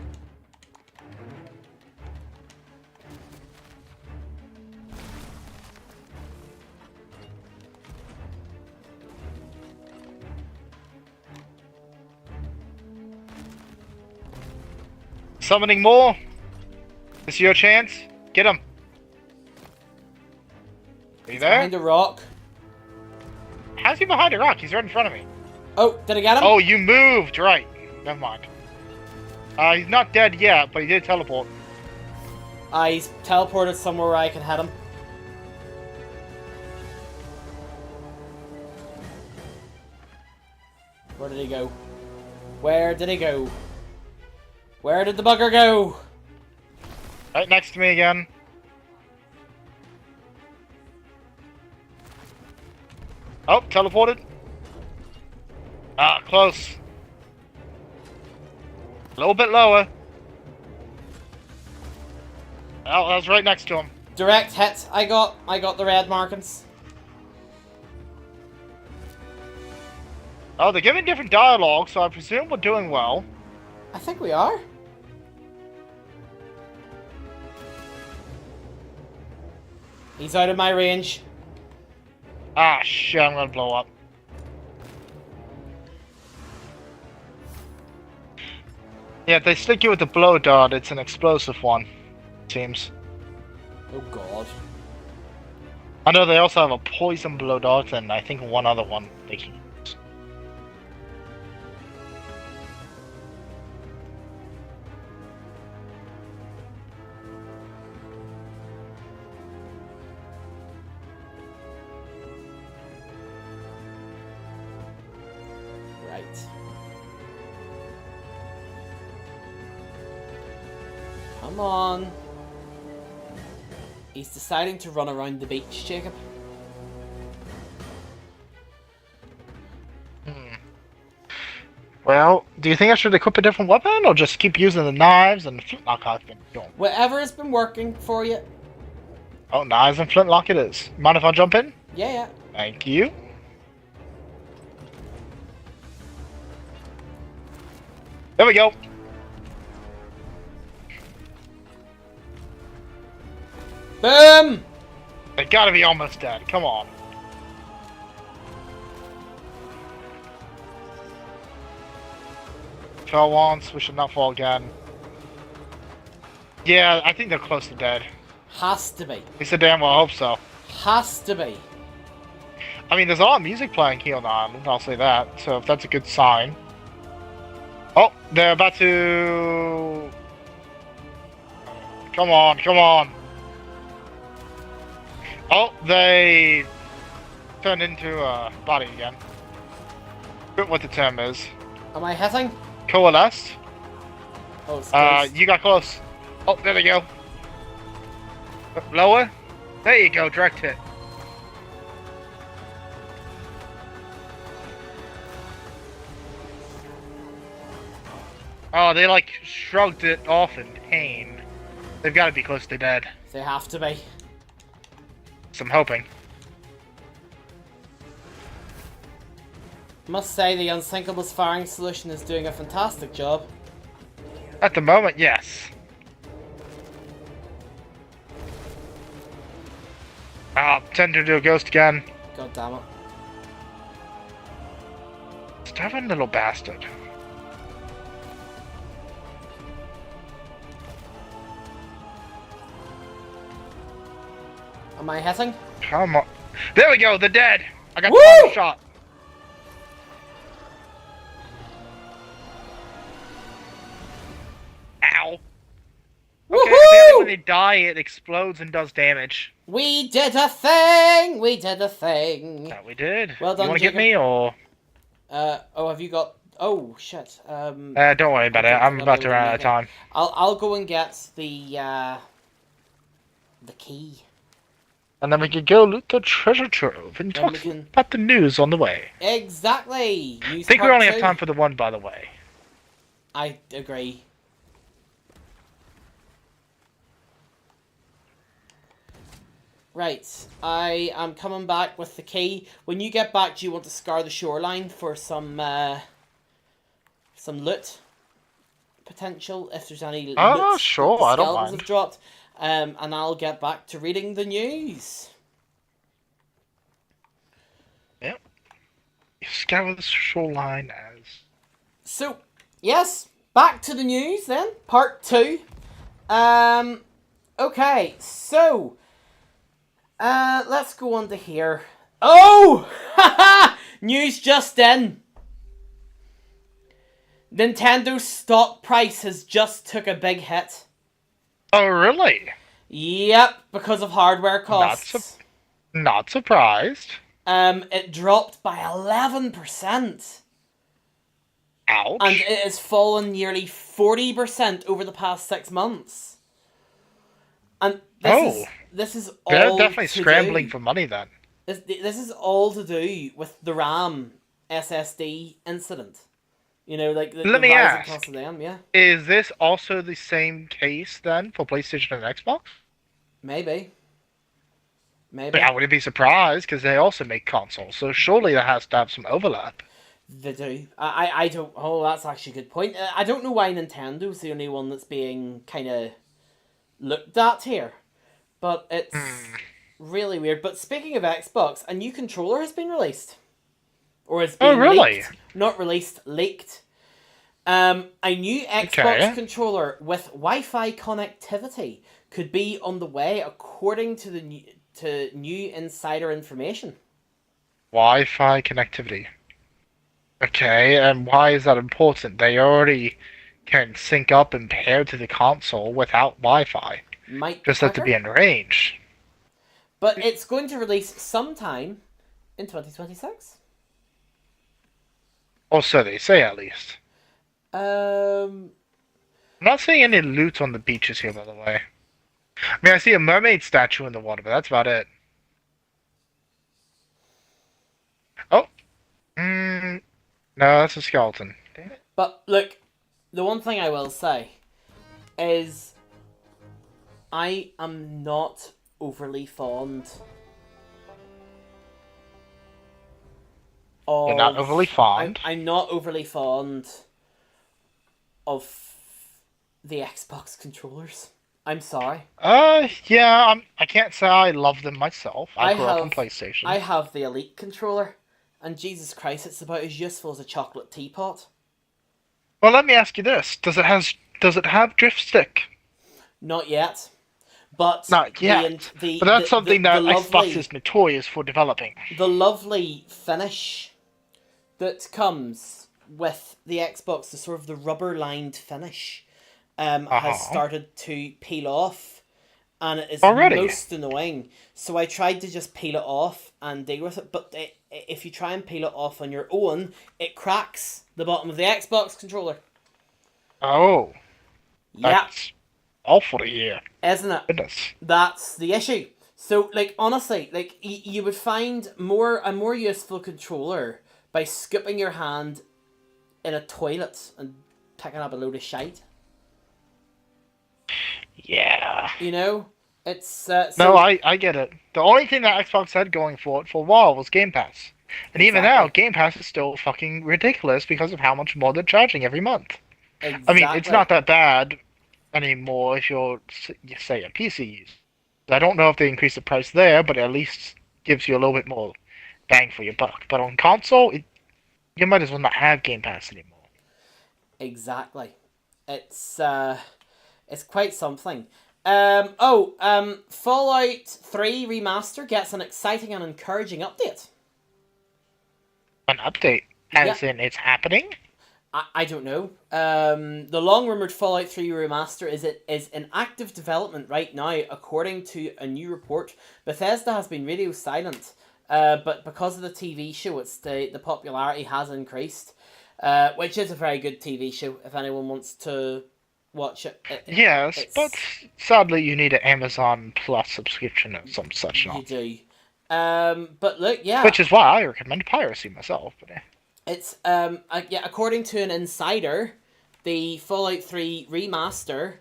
Summoning more. This is your chance. Get him. Are you there? Behind a rock. How's he behind a rock? He's right in front of me. Oh, did I get him? Oh, you moved. Right. Never mind. He's not dead yet, but he did teleport. He's teleported somewhere where I can hit him. Where did he go? Where did he go? Where did the bugger go? Right next to me again. Oh, teleported. Close. A little bit lower. Oh, that was right next to him. Direct hit. I got the red markings. Oh, they're giving different dialogue, so I presume we're doing well. I think we are. He's out of my range. Ah, shit, I'm gonna blow up. Yeah, if they stick you with the blow dart, it's an explosive one. Seems. Oh god. I know they also have a poison blow dart and I think one other one they can use. Right. Come on. He's deciding to run around the beach, Jacob. Well, do you think I should equip a different weapon or just keep using the knives and the flintlock I've been doing? Whatever has been working for you. Oh, knives and flintlock it is. Mind if I jump in? Yeah, yeah. Thank you. There we go. Boom! They gotta be almost dead. Come on. Fell once, we should not fall again. Yeah, I think they're close to dead. Has to be. He said damn well, I hope so. Has to be. I mean, there's a lot of music playing here on the island, I'll say that. So if that's a good sign. Oh, they're about to... Come on, come on. Oh, they turned into a body again. Forget what the term is. Am I hitting? Coalesced. Oh, it's close. You got close. Oh, there we go. Lower. There you go, direct hit. Oh, they like shrugged it off in pain. They've got to be close to dead. They have to be. So I'm hoping. Must say the Unsinkable's firing solution is doing a fantastic job. At the moment, yes. Tend to do a ghost again. God damn it. Stubborn little bastard. Am I hitting? Come on. There we go, they're dead. I got Woo! the final shot. Ow. Okay, apparently when they die, it explodes and does damage. We did a thing! We did a thing! That we did. Well done, You want to get Jacob. me, or...? Oh, have you got Oh shit. Don't worry about it. I don't I'm think I'll be about to able run out make of it. time. I'll go and get the key. And then we can go loot the treasure trove and Then talk we can about the news on the way. exactly I news think we part only have 2. time for the one, by the way. I agree. Right, I am coming back with the key. When you get back, do you want to scour the shoreline for some loot potential? If there's any Oh, loot that the sure, I don't skeletons have mind. dropped, and I'll get back to reading the news. Yep. You scour the shoreline as... So, yes, back to the news then, part 2. Okay, so let's go on to here. Oh! Haha! News just in. Nintendo's stock price has just took a big hit. Oh, really? Yep, because of hardware costs. Not surprised. It dropped by 11%. Ouch. And it has fallen nearly 40% over the past 6 months. And this is all they're definitely to scrambling do. for money then. This is all to do with the RAM SSD incident. You know, like the Let me rising ask. cost of them, yeah. Is this also the same case then for PlayStation and Xbox? Maybe. But I wouldn't be surprised because they also make consoles, so surely that has to have some overlap. They do. I don't... Oh, that's actually a good point. I don't know why Nintendo's the only one that's being kind of looked at here. But it's really weird. But speaking of Xbox, a new controller has been released. Or has been leaked. Not released, leaked. A new Xbox controller with Wi-Fi connectivity could be on the way, according to the new insider information. Wi-Fi connectivity. Okay, and why is that important? They already can sync up and pair to the console without Wi-Fi. Might just have to be in range. But it's going to release sometime in 2026. Or so they say, at least. I'm not seeing any loot on the beaches here, by the way. I mean, I see a mermaid statue in the water, but that's about it. Oh. No, that's a skeleton. Damn it. But look, the one thing I will say is I am not overly fond of... You're not overly fond? I'm not overly fond of the Xbox controllers. I'm sorry. Yeah, I can't say I love them myself. I grew up on PlayStation. I have the Elite controller, and Jesus Christ, it's about as useful as a chocolate teapot. Well, let me ask you this: Does it have drift stick? Not yet. But not yet. But that's something that Xbox is notorious for developing. The lovely finish that comes with the Xbox, the sort of the rubber-lined finish, has started to peel off, and it is most annoying. So I tried to just peel it off and deal with it, but if you try and peel it off on your own, it cracks the bottom of the Xbox controller. Oh. Yeah. Awful to hear. Isn't it? Goodness. That's the issue. So, like, honestly, like, you would find a more useful controller by scooping your hand in a toilet and picking up a load of shite. Yeah. You know? It's, No, I get it. The only thing that Xbox had going for it for a while was Game Pass. And even now, Game Pass is still fucking ridiculous because of how much more they're charging every month. Exactly. I mean, it's not that bad anymore if you're, say, a PC user. I don't know if they increase the price there, but at least gives you a little bit more bang for your buck. But on console, you might as well not have Game Pass anymore. Exactly. It's quite something. Fallout 3 Remaster gets an exciting and encouraging update. An update? As in it's happening? I don't know. The long-rumored Fallout 3 Remaster is in active development right now, according to a new report. Bethesda has been radio silent, but because of the TV show, the popularity has increased. which is a very good TV show if anyone wants to watch it. Yes, but It's sadly you need an Amazon Plus subscription or some such you not. do. But look, yeah, Which is why I recommend piracy myself. But it's yeah. According to an insider, the Fallout 3 remaster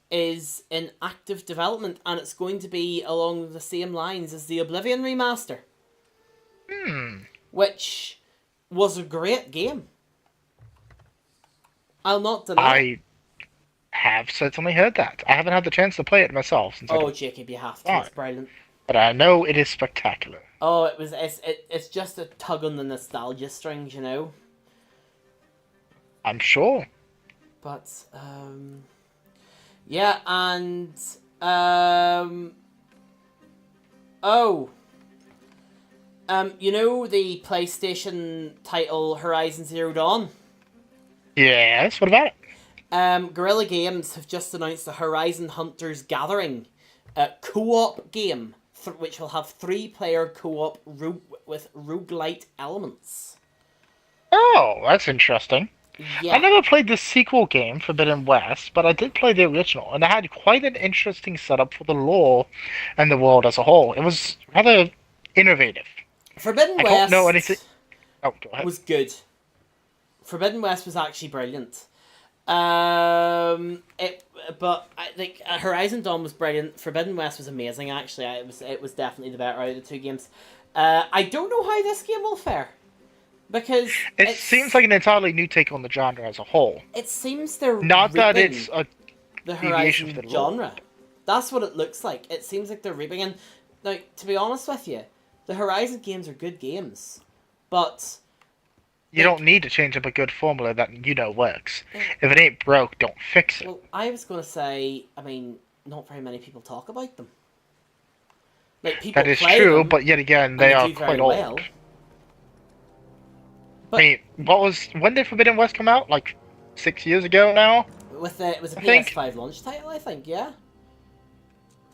is in active development, and it's going to be along the same lines as the Oblivion remaster, which was a great game. I'll not deny it. I have certainly heard that. I haven't had the chance to play it myself since I Oh, don't Jacob, you have to. know, It's brilliant. but I know it is spectacular. Oh, it's just a tug on the nostalgia strings, you know. I'm sure. But yeah, and oh, you know the PlayStation title Horizon Zero Dawn. Yes, what about it? Guerrilla Games have just announced the Horizon Hunters Gathering co-op game, which will have 3-player co-op with roguelite elements. Oh, that's interesting. Yeah. I never played the sequel game, Forbidden West, but I did play the original, and it had quite an interesting setup for the lore and the world as a whole. It was rather innovative. Forbidden I West don't know anything. Oh, go ahead. was good. Forbidden West was actually brilliant. But I think Horizon Dawn was brilliant. Forbidden West was amazing. Actually, it was definitely the better out of the two games. I don't know how this game will fare because It seems like an entirely new take on the genre as a whole. it seems they're Not that reaping it's a the deviation Horizon from the lore. genre. That's what it looks like. It seems like they're reaping. And now, to be honest with you, the Horizon games are good games, but You don't need to change up a good formula that you know works. If it ain't broke, don't fix it. well, I was going to say, I mean, not very many people talk about them. Like people That is play true, them, but yet again, and they are do very quite old. well. But I mean, when did Forbidden West come out? Like 6 years ago now? it was a I think- PS5 launch title, I think. Yeah.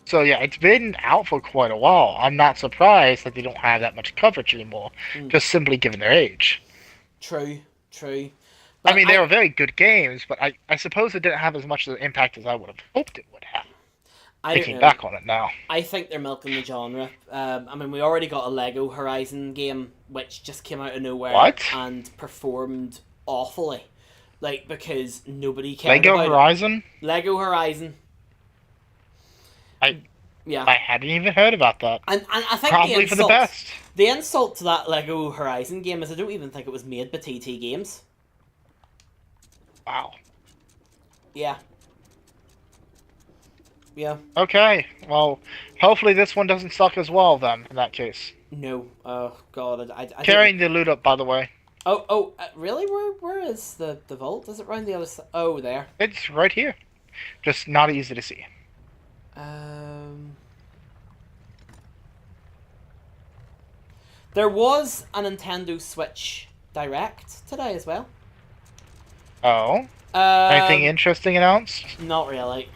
So yeah, it's been out for quite a while. I'm not surprised that they don't have that much coverage anymore, just simply given their age. True. I But mean, they were very good games, but I suppose it didn't have as much of an impact as I would have hoped it would have. I don't Thinking know. back on it now. I think they're milking the genre. I mean, we already got a Lego Horizon game, which just came out of nowhere What? and performed awfully. Like, because nobody cared Lego about Horizon? it. Lego Horizon. Yeah. I hadn't even heard about that. And I think Probably for the best. The insult to that Lego Horizon game is I don't even think it was made by TT Games. Wow. Yeah. Yeah. Okay, well, hopefully this one doesn't suck as well then, in that case. No. Oh, God. I Carrying the loot up, by the way. Oh, really? Where is the vault? Is it around the other side? Oh, there. It's right here. Just not easy to see. There was a Nintendo Switch Direct today as well. Oh? Anything interesting announced? Not really.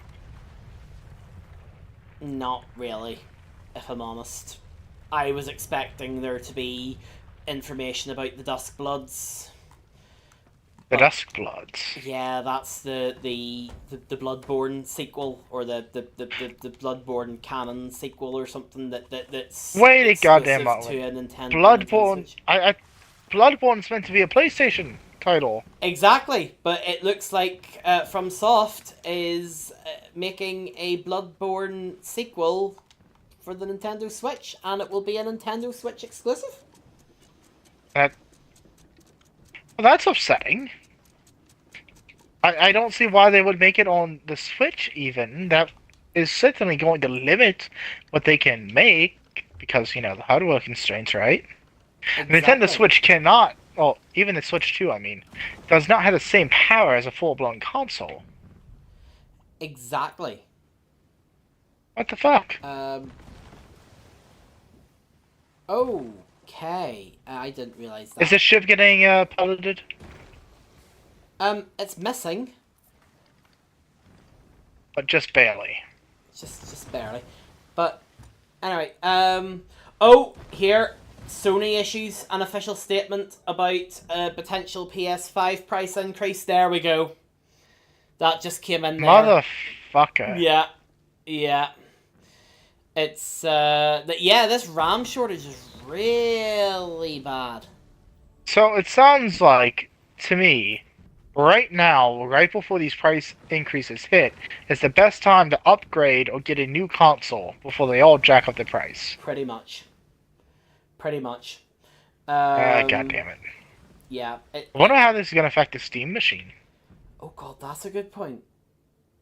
Not really, if I'm honest. I was expecting there to be information about the Dusk Bloods. The Dusk Bloods. Yeah, that's the Bloodborne sequel, or the Bloodborne canon sequel or something that's Wait a exclusive goddamn to a moment. Nintendo Bloodborne. Switch. Bloodborne's meant to be a PlayStation title. Exactly, but it looks like FromSoft is making a Bloodborne sequel for the Nintendo Switch, and it will be a Nintendo Switch exclusive. Well, that's upsetting. I don't see why they would make it on the Switch even. That is certainly going to limit what they can make, because, you know, the hardware constraints, right? Nintendo Switch cannot, well, even the Switch 2, I mean, does not have the same power as a full-blown console. Exactly. What the fuck? Okay. I didn't realize that. Is this ship getting piloted? It's missing. But just barely. Just barely. But, anyway, oh, here. Sony issues an official statement about a potential PS5 price increase. There we go. That just came in there. Motherfucker. Yeah, yeah. It's this RAM shortage is really bad. So it sounds like, to me, right now, right before these price increases hit, is the best time to upgrade or get a new console before they all jack up the price. Pretty much. Pretty much. God damn it. Yeah. I wonder how this is going to affect the Steam machine. Oh god, that's a good point.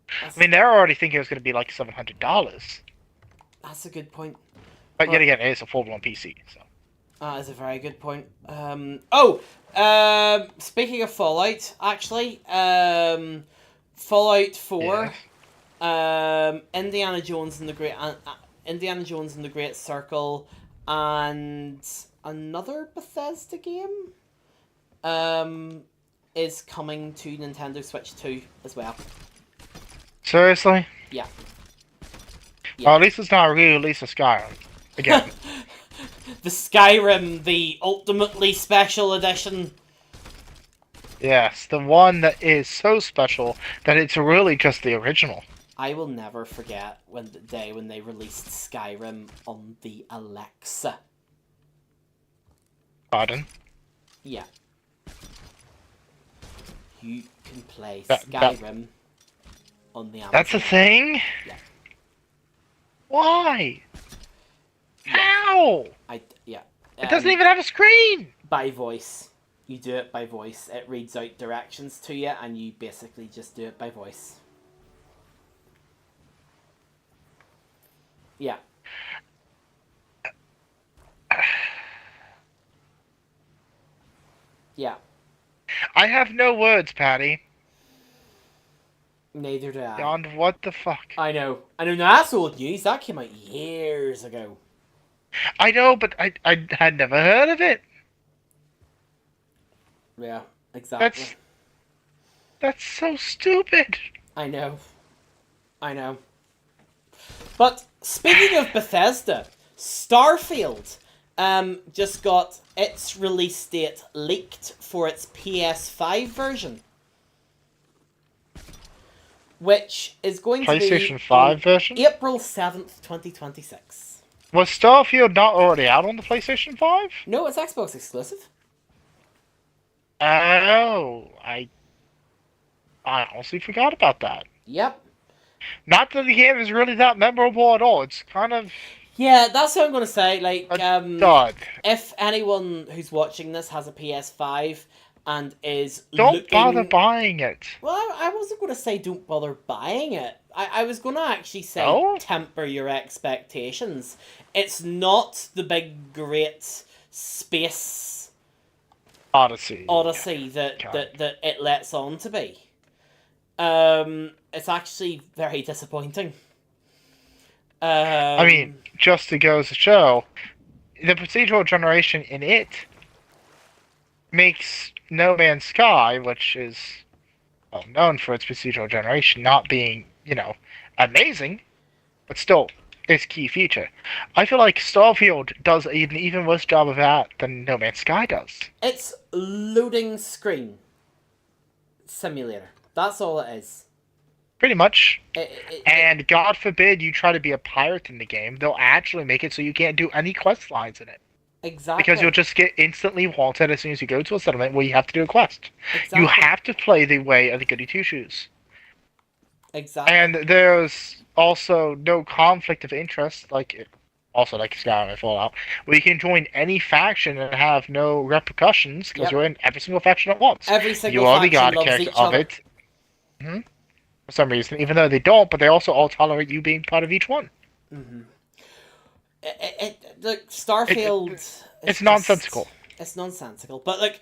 I mean, they're already thinking it was going to be like $700. That's a good point. But yet again, it is a full-blown PC, so. That is a very good point. Speaking of Fallout, actually, Fallout 4, Indiana Jones and the Great Circle, and another Bethesda game, is coming to Nintendo Switch 2 as well. Seriously? Yeah. Well, at least it's not a re-release of Skyrim. Again. The Skyrim, the ultimately special edition. Yes, the one that is so special that it's really just the original. I will never forget the day when they released Skyrim on the Alexa. Pardon? Yeah. You can play That- Skyrim on the Alexa. That's a thing? Yeah. Why? How? Yeah. It doesn't even have a screen! By voice. You do it by voice. It reads out directions to you, and you basically just do it by voice. Yeah. Yeah. I have no words, Patty. Neither do I. Beyond what the fuck? I know. Now that's old news. That came out years ago. I know, but I had never heard of it. Yeah, exactly. That's so stupid. I know. But speaking of Bethesda, Starfield just got its release date leaked for its PS5 version. Which is going to be PlayStation 5 version? April 7th, 2026. Was Starfield not already out on the PlayStation 5? No, it's Xbox exclusive. Oh, I honestly forgot about that. Yep. Not that the game is really that memorable at all. It's kind of Yeah, that's what I'm going to say. Like, dud. if anyone who's watching this has a PS5 and is Don't bother buying it. Well, I wasn't going to say don't bother buying it. I was going to actually say temper your expectations. It's not the big, great space Odyssey that it lets on to be. It's actually very disappointing. I mean, just to go to show, the procedural generation in it makes No Man's Sky, which is well known for its procedural generation, not being, amazing, but still its key feature. I feel like Starfield does an even worse job of that than No Man's Sky does. It's loading screen simulator. That's all it is. Pretty much. And God forbid you try to be a pirate in the game, they'll actually make it so you can't do any quest lines in it. Exactly. Because you'll just get instantly halted as soon as you go to a settlement where you have to do a quest. Exactly. You have to play the way of the goody two-shoes. Exactly. And there's also no conflict of interest, like Skyrim and Fallout, where you can join any faction and have no repercussions because you're in every single faction at once. Every single you are the faction god loves character each of other. it. Mm-hmm. For some reason, even though they don't, but they also all tolerate you being part of each one. Mm-hmm. Look, Starfield. It's nonsensical. It's nonsensical, but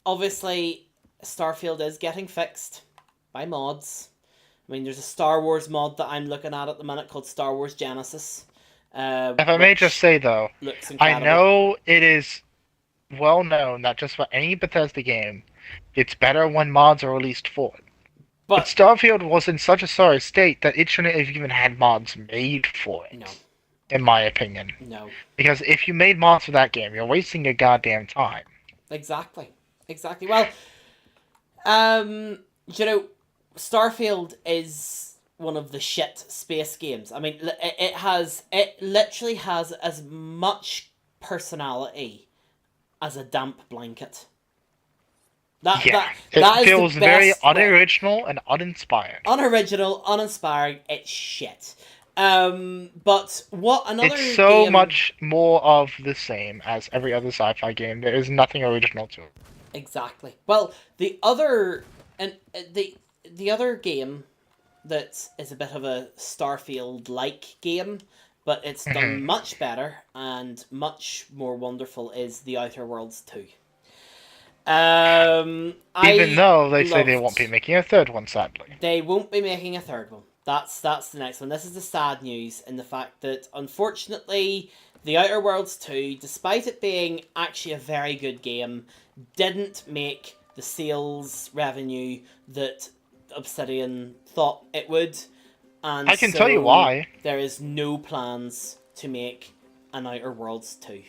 obviously, Starfield is getting fixed by mods. I mean, there's a Star Wars mod that I'm looking at the minute called Star Wars Genesis. If I may just say though, I know it is well known that just about any Bethesda game, it's better when mods are released for it. But Starfield was in such a sorry state that it shouldn't have even had mods made for it. No. in my opinion. No. Because if you made mods for that game, you're wasting your goddamn time. Exactly. Exactly. Well, you know, Starfield is one of the shit space games. I mean, it literally has as much personality as a damp blanket. That Yeah, that it that is the feels very best way. unoriginal and uninspired. Unoriginal, uninspiring. It's shit. But what It's another so game? much more of the same as every other sci-fi game. There is nothing original to it. Exactly. Well, the other and the other game that is a bit of a Starfield-like game, but it's done Mhm. much better and much more wonderful is The Outer Worlds 2. Even I though they say they won't be loved. making a third one, sadly. They won't be making a third one. That's the next one. This is the sad news in the fact that unfortunately, The Outer Worlds 2, despite it being actually a very good game, didn't make the sales revenue that Obsidian thought it would, and I can tell you so why. there is no plans to make an Outer Worlds 2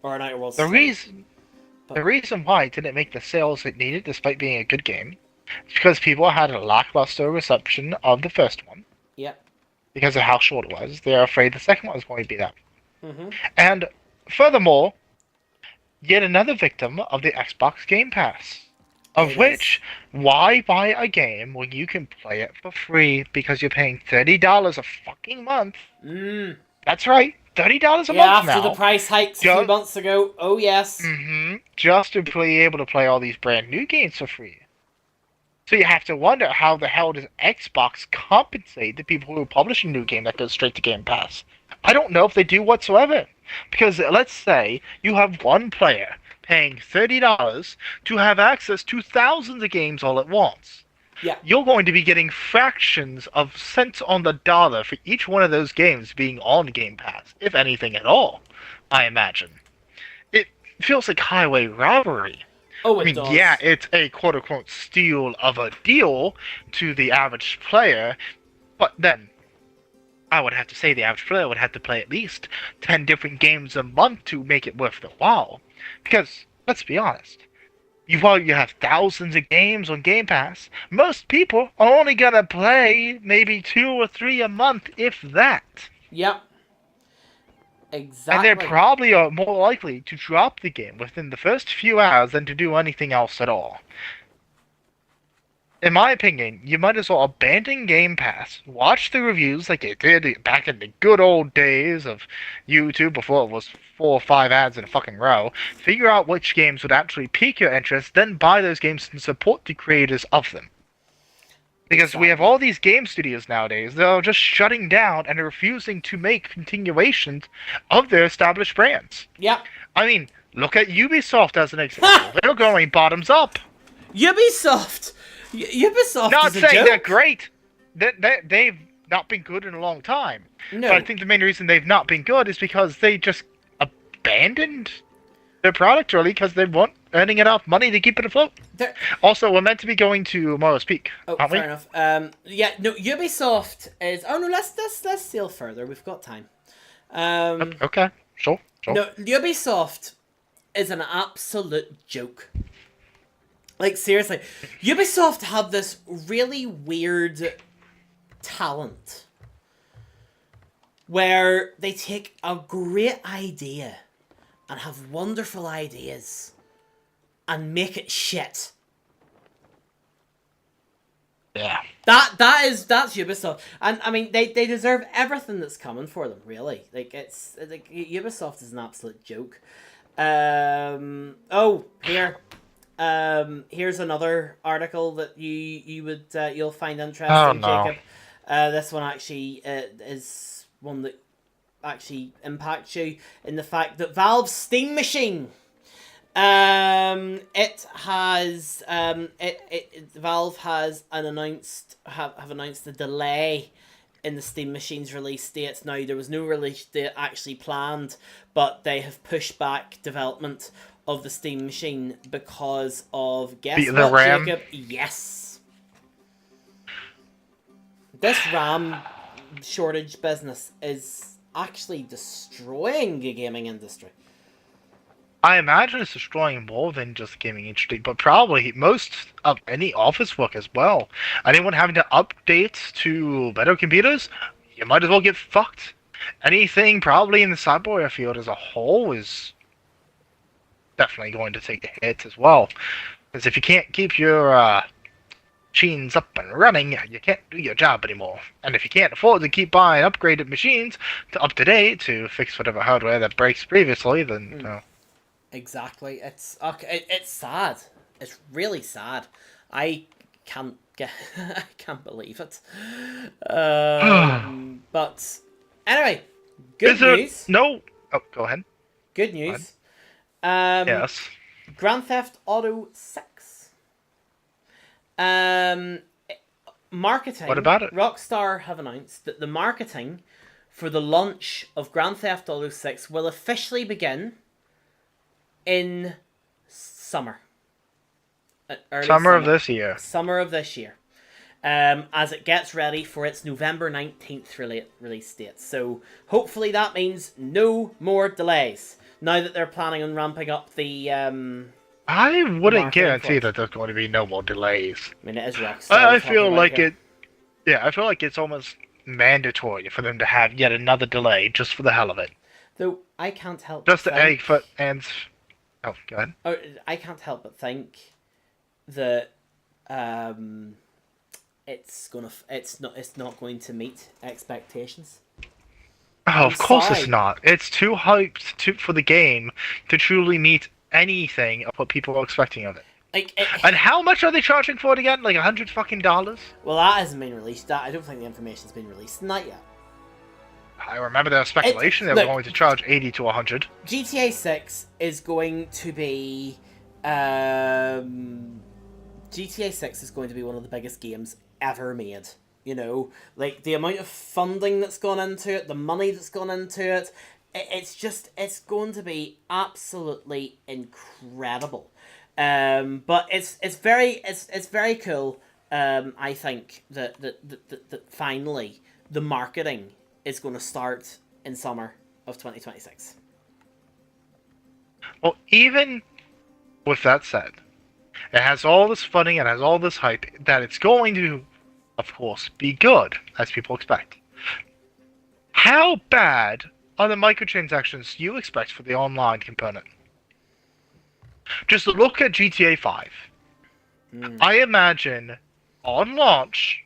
or an Outer Worlds The 3. reason But the reason why it didn't make the sales it needed, despite being a good game, is because people had a lackluster reception of the first one yeah. because of how short it was. They're afraid the second one was going to be that. Mhm. And furthermore, yet another victim of the Xbox Game Pass. Of It is. which, why buy a game when you can play it for free because you're paying $30 a fucking month? Mm. That's right, $30 a Yeah, month after the now. price hikes a few Just, months ago. Oh yes. just to be able to play all these brand new games for free. So you have to wonder how the hell does Xbox compensate the people who are publishing new game that goes straight to Game Pass? I don't know if they do whatsoever. Because let's say you have one player paying $30 to have access to thousands of games all at once. Yeah. You're going to be getting fractions of cents on the dollar for each one of those games being on Game Pass, if anything at all, I imagine. It feels like highway robbery. Oh, I it mean, yeah, does. it's a quote unquote steal of a deal to the average player, but then I would have to say the average player would have to play at least 10 different games a month to make it worth the while. Because, let's be honest, while you have thousands of games on Game Pass, most people are only gonna play maybe 2 or 3 a month, if that. Yep. And they're Exactly. probably more likely to drop the game within the first few hours than to do anything else at all. In my opinion, you might as well abandon Game Pass, watch the reviews like you did back in the good old days of YouTube before it was 4 or 5 ads in a fucking row, figure out which games would actually pique your interest, then buy those games and support the creators of them. Because we have Exactly. all these game studios nowadays that are just shutting down and refusing to make continuations of their established brands. Yep. I mean, look at Ubisoft as an example. They're going bottoms up. Ubisoft. Ubisoft Not is a saying they're joke. great. They've not been good in a long time. But I No. think the main reason they've not been good is because they just abandoned their product really because they weren't earning enough money to keep it afloat. They're... Also, we're meant to be going to Morrow's Peak, Oh, aren't we? fair enough. Yeah. No. Ubisoft is. Oh no. Let's sail further. We've got time. Okay, sure, sure. No. Ubisoft is an absolute joke. Like seriously, Ubisoft have this really weird talent where they take a great idea and have wonderful ideas and make it shit. Yeah. That's Ubisoft, and I mean they deserve everything that's coming for them. Really, like it's like Ubisoft is an absolute joke. Oh, here's another article that you would you'll find Oh interesting, no. Jacob. This one actually is one that actually impacts you in the fact that Valve's Steam Machine. It has Valve has have announced a delay in the Steam Machine's release dates. Now there was no release date actually planned, but they have pushed back development of the Steam Machine because of guess The what, RAM. Jacob? Yes, this RAM shortage business is actually destroying the gaming industry. I imagine it's destroying more than just the gaming industry, but probably most of any office work as well. Anyone having to update to better computers, you might as well get fucked. Anything probably in the cyberware field as a whole is definitely going to take a hit as well. Because if you can't keep your machines up and running, you can't do your job anymore. And if you can't afford to keep buying upgraded machines to up to date to fix whatever hardware that breaks previously, then Exactly. It's okay. It's sad. It's really sad. I can't get. I can't believe it. But anyway, good is there news. no? Oh, go ahead. Good news. Um, Yes. Grand Theft Auto 6. Um, Marketing. What about it? Rockstar have announced that the marketing for the launch of Grand Theft Auto 6 will officially begin in summer. Summer of this year. Summer of this year. As it gets ready for its November 19th release date. So hopefully that means no more delays. Now that they're planning on ramping up the I wouldn't guarantee force. that there's going to be no more delays. I mean, it is Rockstar. I we're feel talking like about here. I feel like it's almost mandatory for them to have yet another delay just for the hell of it. Though I can't help Just but to think, oh, go ahead. I can't help but think that it's not going to meet expectations. Oh, of course sorry. it's not. It's too hyped for the game to truly meet anything of what people are expecting of it. Like, And how much are they charging for it again? Like $100 fucking dollars? well, that hasn't been released. I don't think the information's been released. Not yet. I remember there was speculation they were look, going to charge 80 to 100. GTA 6 is going to be GTA 6 is going to be one of the biggest games ever made. You know, like the amount of funding that's gone into it, the money that's gone into it, it's going to be absolutely incredible. But it's very cool. I think that finally the marketing is going to start in summer of 2026. Well, even with that said, it has all this funding and has all this hype that it's going to, of course, be good, as people expect. How bad are the microtransactions you expect for the online component? Just look at GTA 5. I imagine, on launch,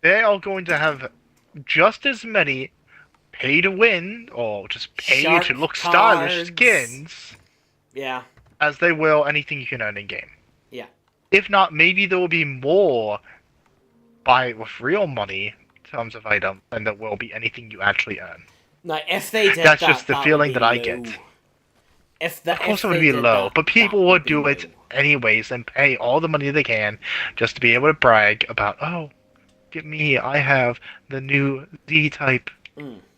they are going to have just as many pay-to-win, or just pay-to-look stylish skins, Yeah. as they will anything you can earn in-game. Yeah. If not, maybe there will be more buy it with real money in terms of item than there will be anything you actually earn. Now, if they did That's that, just the that feeling would be that I low. get. Of course it would be low, but people would do it anyways and pay all the money they can just to be able to brag about, oh, get me, I have the new Z-type,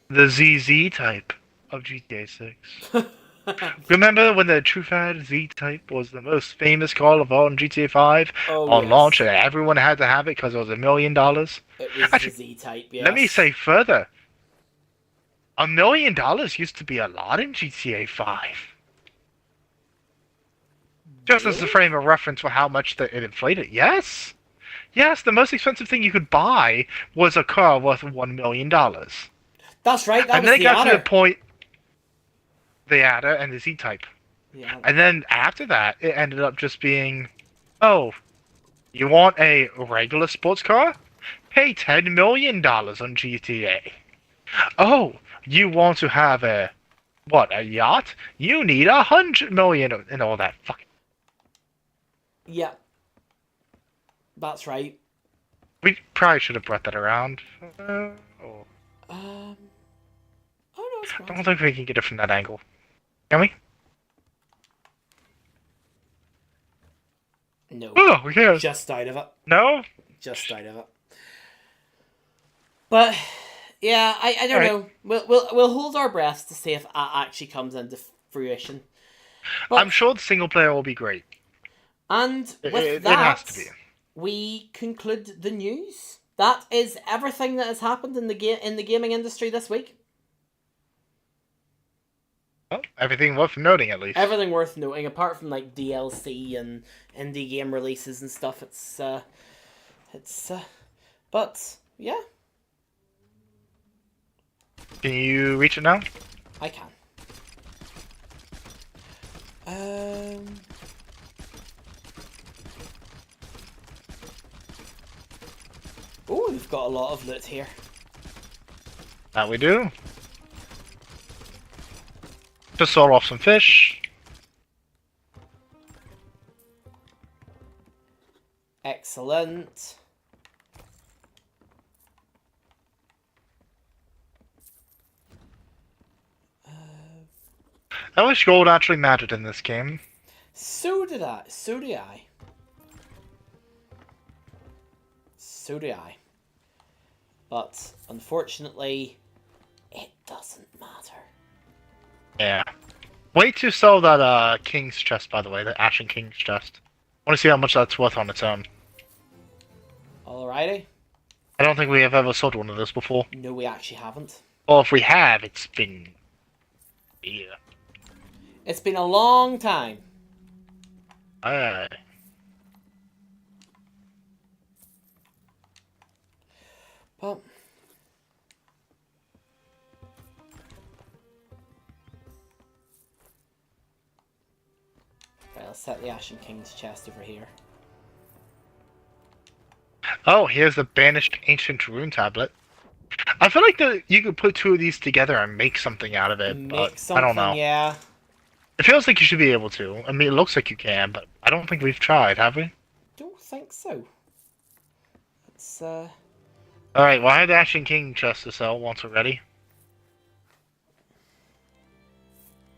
the ZZ type of GTA 6. Remember when the TrueFad Z-type was the most famous car of all in GTA 5 on launch, and everyone had to have it because it was $1 million? It was Actually, the Z-type, yes. let me say further. $1 million used to be a lot in GTA 5. Just as a frame of reference for how much it inflated. Yes! Yes, the most expensive thing you could buy was a car worth $1 million. That's right, that and was then it the got Adder. to the point... The Adder and the Z-Type. Yeah. And then after that, it ended up just being... Oh, you want a regular sports car? Pay $10 million on GTA. Oh, you want to have a yacht? You need $100 million and all that fucking. Yeah. That's right. We probably should have brought that around. Oh no, it's I don't think we can get it from that angle. Can we? No. Oh, we can. Just out of it. No? Just out of it. But yeah, I don't know. We'll hold our breath to see if that actually comes into fruition. But, I'm sure the single player will be great. And with it has to be. We conclude the news. That is everything that has happened in the gaming industry this week. Well, everything worth noting at least. Everything worth noting, apart from like DLC and indie game releases and stuff. But yeah, Can you reach it now? I can. Um. Oh, we've got a lot of loot here. That we do. Just sold off some fish. Excellent. I wish gold actually mattered in this game. So did I. So do I. So do I. But unfortunately, it doesn't matter. Yeah. Wait to sell that King's chest, by the way, the Ashen King's chest. I want to see how much that's worth on its own. Alrighty. I don't think we have ever sold one of those before. No, we actually haven't. Or if we have, it's been a year. It's been a long time. Aye. Well, right, I'll set the Ashen King's chest over here. Oh, here's the banished ancient rune tablet. I feel like you could put two of these together and make something out of it, but I don't know. Yeah. It feels like you should be able to. I mean, it looks like you can, but I don't think we've tried, have we? Don't think so. It's Alright, well I have the Ashen King chest to sell once we're ready.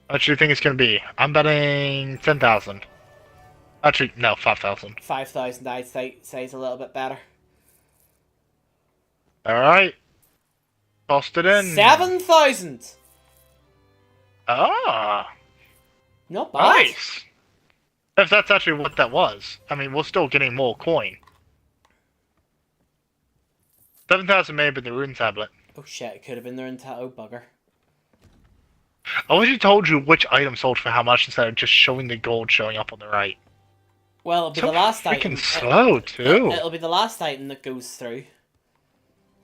How much do you think it's gonna be? I'm betting 10,000. Actually, no, 5,000. 5,000. I'd say is a little bit better. Alright. Tossed it in. 7,000. Ah, Not bad. nice. If that's actually what that was. I mean, we're still getting more coin. 7,000 may have been the rune tablet. Oh shit! It could have been there in oh bugger. I wish you told you which item sold for how much instead of just showing the gold showing up on the right. Well, it'll be So the last freaking item. slow too. It'll be the last item that goes through.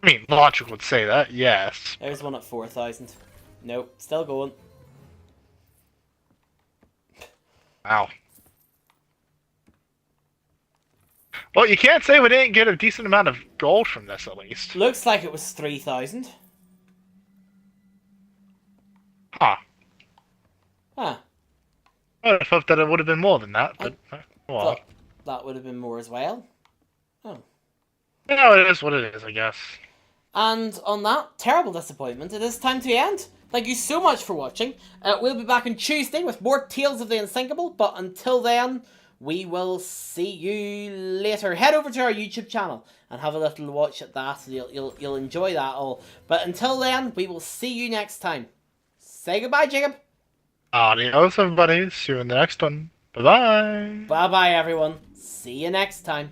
I mean, logic would say that, yes. There's one at 4,000. Nope, still going. Wow. Well, you can't say we didn't get a decent amount of gold from this, at least. Looks like it was 3,000. Huh. Huh. I would have hoped that it would have been more than that, but... well. Thought that would have been more as well. Oh. No, it is what it is, I guess. And on that terrible disappointment, it is time to end. Thank you so much for watching. We'll be back on Tuesday with more Tales of the Unsinkable, but until then, we will see you later. Head over to our YouTube channel and have a little watch at that. You'll enjoy that all. But until then, we will see you next time. Say goodbye, Jacob. Adios, everybody. See you in the next one. Bye-bye. Bye-bye, everyone. See you next time.